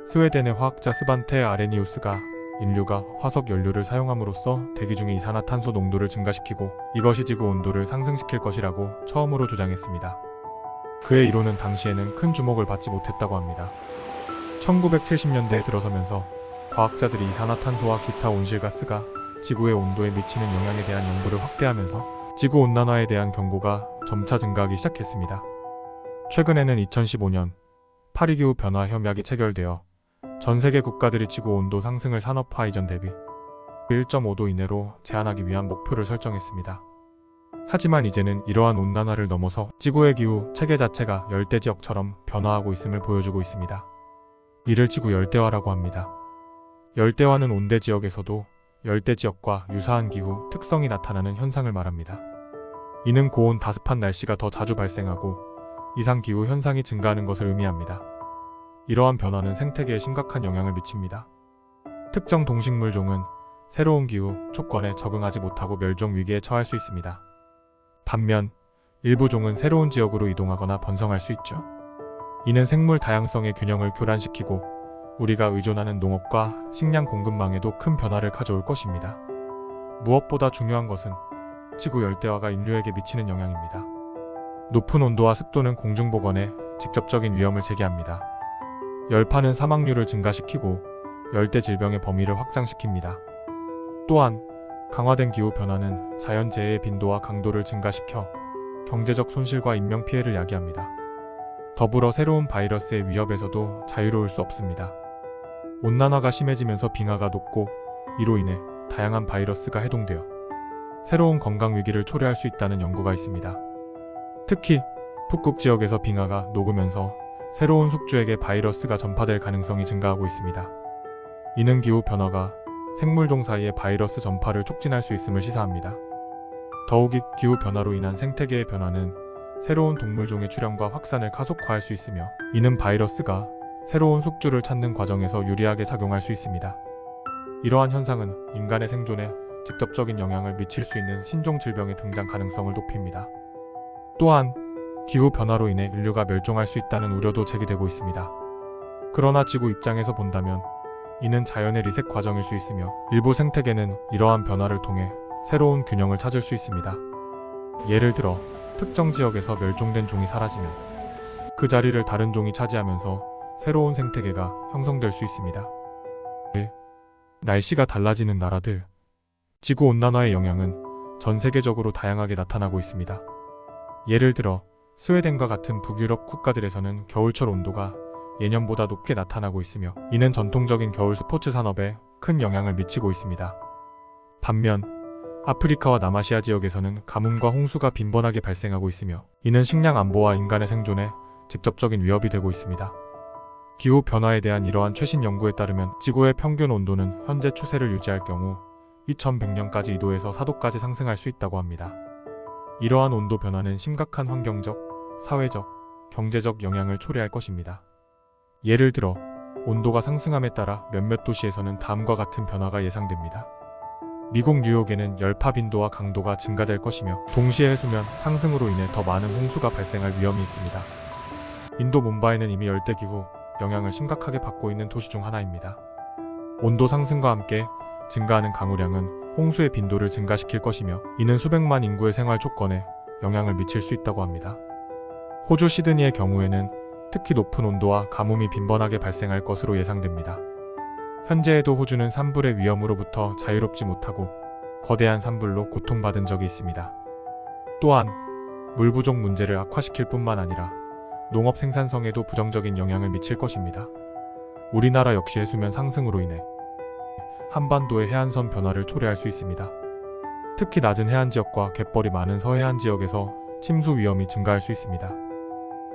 스웨덴의 화학자 스반테 아레니우스가 인류가 화석 연료를 사용함으로써 대기 중의 이산화탄소 농도를 증가시키고 이것이 지구 온도를 상승시킬 것이라고 처음으로 주장했습니다. 그의 이론은 당시에는 큰 주목을 받지 못했다고 합니다. 1970년대에 들어서면서 과학자들이 이산화탄소와 기타 온실가스가 지구의 온도에 미치는 영향에 대한 연구를 확대하면서 지구온난화에 대한 경고가 점차 증가하기 시작했습니다. 최근에는 2015년 파리기후 변화 협약이 체결되어 전 세계 국가들이 지구온도 상승을 산업화 이전 대비 1.5도 이내로 제한하기 위한 목표를 설정했습니다. 하지만 이제는 이러한 온난화를 넘어서 지구의 기후 체계 자체가 열대지역처럼 변화하고 있음을 보여주고 있습니다. 이를 지구 열대화라고 합니다. 열대화는 온대지역에서도 열대지역과 유사한 기후 특성이 나타나는 현상을 말합니다. 이는 고온 다습한 날씨가 더 자주 발생하고 이상기후 현상이 증가하는 것을 의미합니다. 이러한 변화는 생태계에 심각한 영향을 미칩니다. 특정 동식물종은 새로운 기후 조건에 적응하지 못하고 멸종 위기에 처할 수 있습니다. 반면 일부 종은 새로운 지역으로 이동하거나 번성할 수 있죠. 이는 생물 다양성의 균형을 교란시키고 우리가 의존하는 농업과 식량 공급망에도 큰 변화를 가져올 것입니다. 무엇보다 중요한 것은 지구 열대화가 인류에게 미치는 영향입니다. 높은 온도와 습도는 공중보건에 직접적인 위험을 제기합니다. 열파는 사망률을 증가시키고 열대 질병의 범위를 확장시킵니다. 또한 강화된 기후 변화는 자연재해의 빈도와 강도를 증가시켜 경제적 손실과 인명피해를 야기합니다. 더불어 새로운 바이러스의 위협에서도 자유로울 수 없습니다. 온난화가 심해지면서 빙하가 녹고 이로 인해 다양한 바이러스가 해동되어 새로운 건강 위기를 초래할 수 있다는 연구가 있습니다. 특히 북극 지역에서 빙하가 녹으면서 새로운 숙주에게 바이러스가 전파될 가능성이 증가하고 있습니다. 이는 기후 변화가 생물종 사이의 바이러스 전파를 촉진할 수 있음을 시사합니다. 더욱이 기후 변화로 인한 생태계의 변화는 새로운 동물종의 출현과 확산을 가속화할 수 있으며 이는 바이러스가 새로운 숙주를 찾는 과정에서 유리하게 작용할 수 있습니다. 이러한 현상은 인간의 생존에 직접적인 영향을 미칠 수 있는 신종 질병의 등장 가능성을 높입니다. 또한 기후 변화로 인해 인류가 멸종할 수 있다는 우려도 제기되고 있습니다. 그러나 지구 입장에서 본다면 이는 자연의 리셋 과정일 수 있으며 일부 생태계는 이러한 변화를 통해 새로운 균형을 찾을 수 있습니다. 예를 들어 특정 지역에서 멸종된 종이 사라지면 그 자리를 다른 종이 차지하면서 새로운 생태계가 형성될 수 있습니다. 1. 날씨가 달라지는 나라들. 지구온난화의 영향은 전 세계적으로 다양하게 나타나고 있습니다. 예를 들어 스웨덴과 같은 북유럽 국가들에서는 겨울철 온도가 예년보다 높게 나타나고 있으며 이는 전통적인 겨울 스포츠 산업에 큰 영향을 미치고 있습니다. 반면 아프리카와 남아시아 지역에서는 가뭄과 홍수가 빈번하게 발생하고 있으며 이는 식량 안보와 인간의 생존에 직접적인 위협이 되고 있습니다. 기후 변화에 대한 이러한 최신 연구에 따르면 지구의 평균 온도는 현재 추세를 유지할 경우 2100년까지 2도에서 4도까지 상승할 수 있다고 합니다. 이러한 온도 변화는 심각한 환경적, 사회적, 경제적 영향을 초래할 것입니다. 예를 들어 온도가 상승함에 따라 몇몇 도시에서는 다음과 같은 변화가 예상됩니다. 미국 뉴욕에는 열파 빈도와 강도가 증가될 것이며 동시에 해수면 상승으로 인해 더 많은 홍수가 발생할 위험이 있습니다. 인도 뭄바이는 이미 열대기후 영향을 심각하게 받고 있는 도시 중 하나입니다. 온도 상승과 함께 증가하는 강우량은 홍수의 빈도를 증가시킬 것이며 이는 수백만 인구의 생활 조건에 영향을 미칠 수 있다고 합니다. 호주 시드니의 경우에는 특히 높은 온도와 가뭄이 빈번하게 발생할 것으로 예상됩니다. 현재에도 호주는 산불의 위험으로부터 자유롭지 못하고 거대한 산불로 고통받은 적이 있습니다. 또한 물 부족 문제를 악화시킬 뿐만 아니라 농업 생산성에도 부정적인 영향을 미칠 것입니다. 우리나라 역시 해수면 상승으로 인해 한반도의 해안선 변화를 초래할 수 있습니다. 특히 낮은 해안 지역과 갯벌이 많은 서해안 지역에서 침수 위험이 증가할 수 있습니다.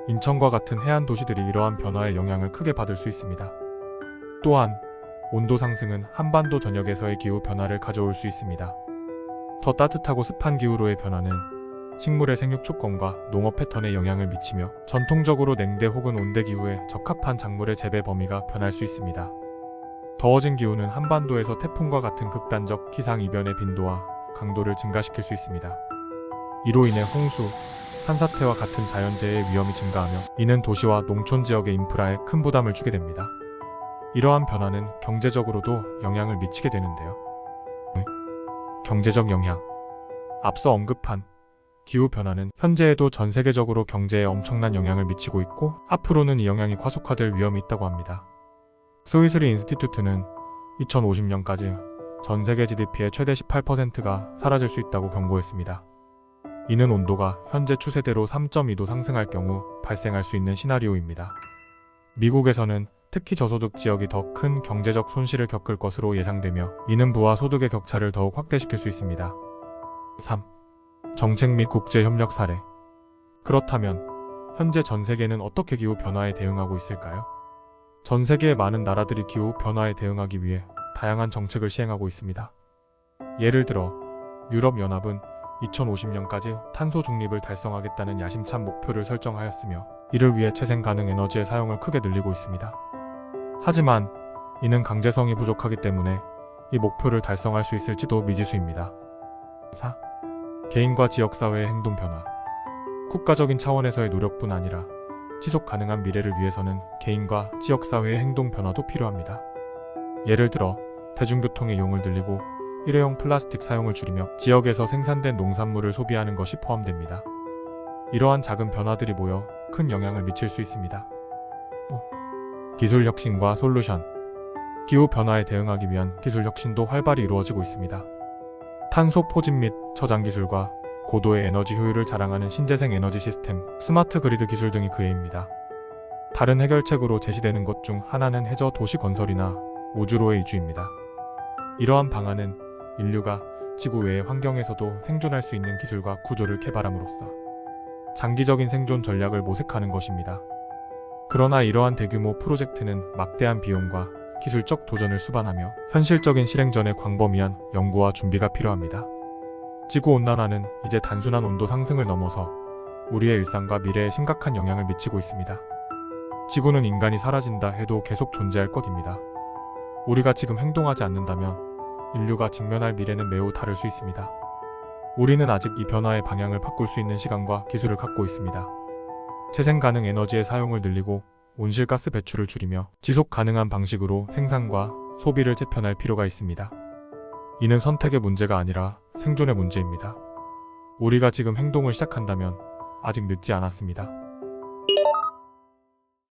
인천과 같은 해안 도시들이 이러한 변화의 영향을 크게 받을 수 있습니다. 또한 온도 상승은 한반도 전역에서의 기후 변화를 가져올 수 있습니다. 더 따뜻하고 습한 기후로의 변화는 식물의 생육 조건과 농업 패턴에 영향을 미치며 전통적으로 냉대 혹은 온대 기후에 적합한 작물의 재배 범위가 변할 수 있습니다. 더워진 기후는 한반도에서 태풍과 같은 극단적 기상이변의 빈도와 강도를 증가시킬 수 있습니다. 이로 인해 홍수, 산사태와 같은 자연재해의 위험이 증가하며 이는 도시와 농촌 지역의 인프라에 큰 부담을 주게 됩니다. 이러한 변화는 경제적으로도 영향을 미치게 되는데요. 경제적 영향. 앞서 언급한 기후변화는 현재에도 전 세계적으로 경제에 엄청난 영향을 미치고 있고 앞으로는 이 영향이 과속화될 위험이 있다고 합니다. 스위스리 인스티튜트는 2050년까지 전 세계 GDP의 최대 18%가 사라질 수 있다고 경고했습니다. 이는 온도가 현재 추세대로 3.2도 상승할 경우 발생할 수 있는 시나리오입니다. 미국에서는 특히 저소득 지역이 더 큰 경제적 손실을 겪을 것으로 예상되며 이는 부와 소득의 격차를 더욱 확대시킬 수 있습니다. 3. 정책 및 국제협력 사례. 그렇다면 현재 전 세계는 어떻게 기후 변화에 대응하고 있을까요? 전 세계의 많은 나라들이 기후 변화에 대응하기 위해 다양한 정책을 시행하고 있습니다. 예를 들어 유럽연합은 2050년까지 탄소 중립을 달성하겠다는 야심찬 목표를 설정하였으며 이를 위해 재생 가능 에너지의 사용을 크게 늘리고 있습니다. 하지만 이는 강제성이 부족하기 때문에 이 목표를 달성할 수 있을지도 미지수입니다. 4. 개인과 지역사회의 행동 변화. 국가적인 차원에서의 노력뿐 아니라 지속 가능한 미래를 위해서는 개인과 지역사회의 행동 변화도 필요합니다. 예를 들어 대중교통의 이용을 늘리고 일회용 플라스틱 사용을 줄이며 지역에서 생산된 농산물을 소비하는 것이 포함됩니다. 이러한 작은 변화들이 모여 큰 영향을 미칠 수 있습니다. 기술 혁신과 솔루션. 기후 변화에 대응하기 위한 기술 혁신도 활발히 이루어지고 있습니다. 탄소 포집 및 저장 기술과 고도의 에너지 효율을 자랑하는 신재생 에너지 시스템, 스마트 그리드 기술 등이 그 예입니다. 다른 해결책으로 제시되는 것 중 하나는 해저 도시 건설이나 우주로의 이주입니다. 이러한 방안은 인류가 지구 외의 환경에서도 생존할 수 있는 기술과 구조를 개발함으로써 장기적인 생존 전략을 모색하는 것입니다. 그러나 이러한 대규모 프로젝트는 막대한 비용과 기술적 도전을 수반하며 현실적인 실행 전에 광범위한 연구와 준비가 필요합니다. 지구온난화는 이제 단순한 온도 상승을 넘어서 우리의 일상과 미래에 심각한 영향을 미치고 있습니다. 지구는 인간이 사라진다 해도 계속 존재할 것입니다. 우리가 지금 행동하지 않는다면 인류가 직면할 미래는 매우 다를 수 있습니다. 우리는 아직 이 변화의 방향을 바꿀 수 있는 시간과 기술을 갖고 있습니다. 재생 가능 에너지의 사용을 늘리고 온실가스 배출을 줄이며 지속 가능한 방식으로 생산과 소비를 재편할 필요가 있습니다. 이는 선택의 문제가 아니라 생존의 문제입니다. 우리가 지금 행동을 시작한다면 아직 늦지 않았습니다.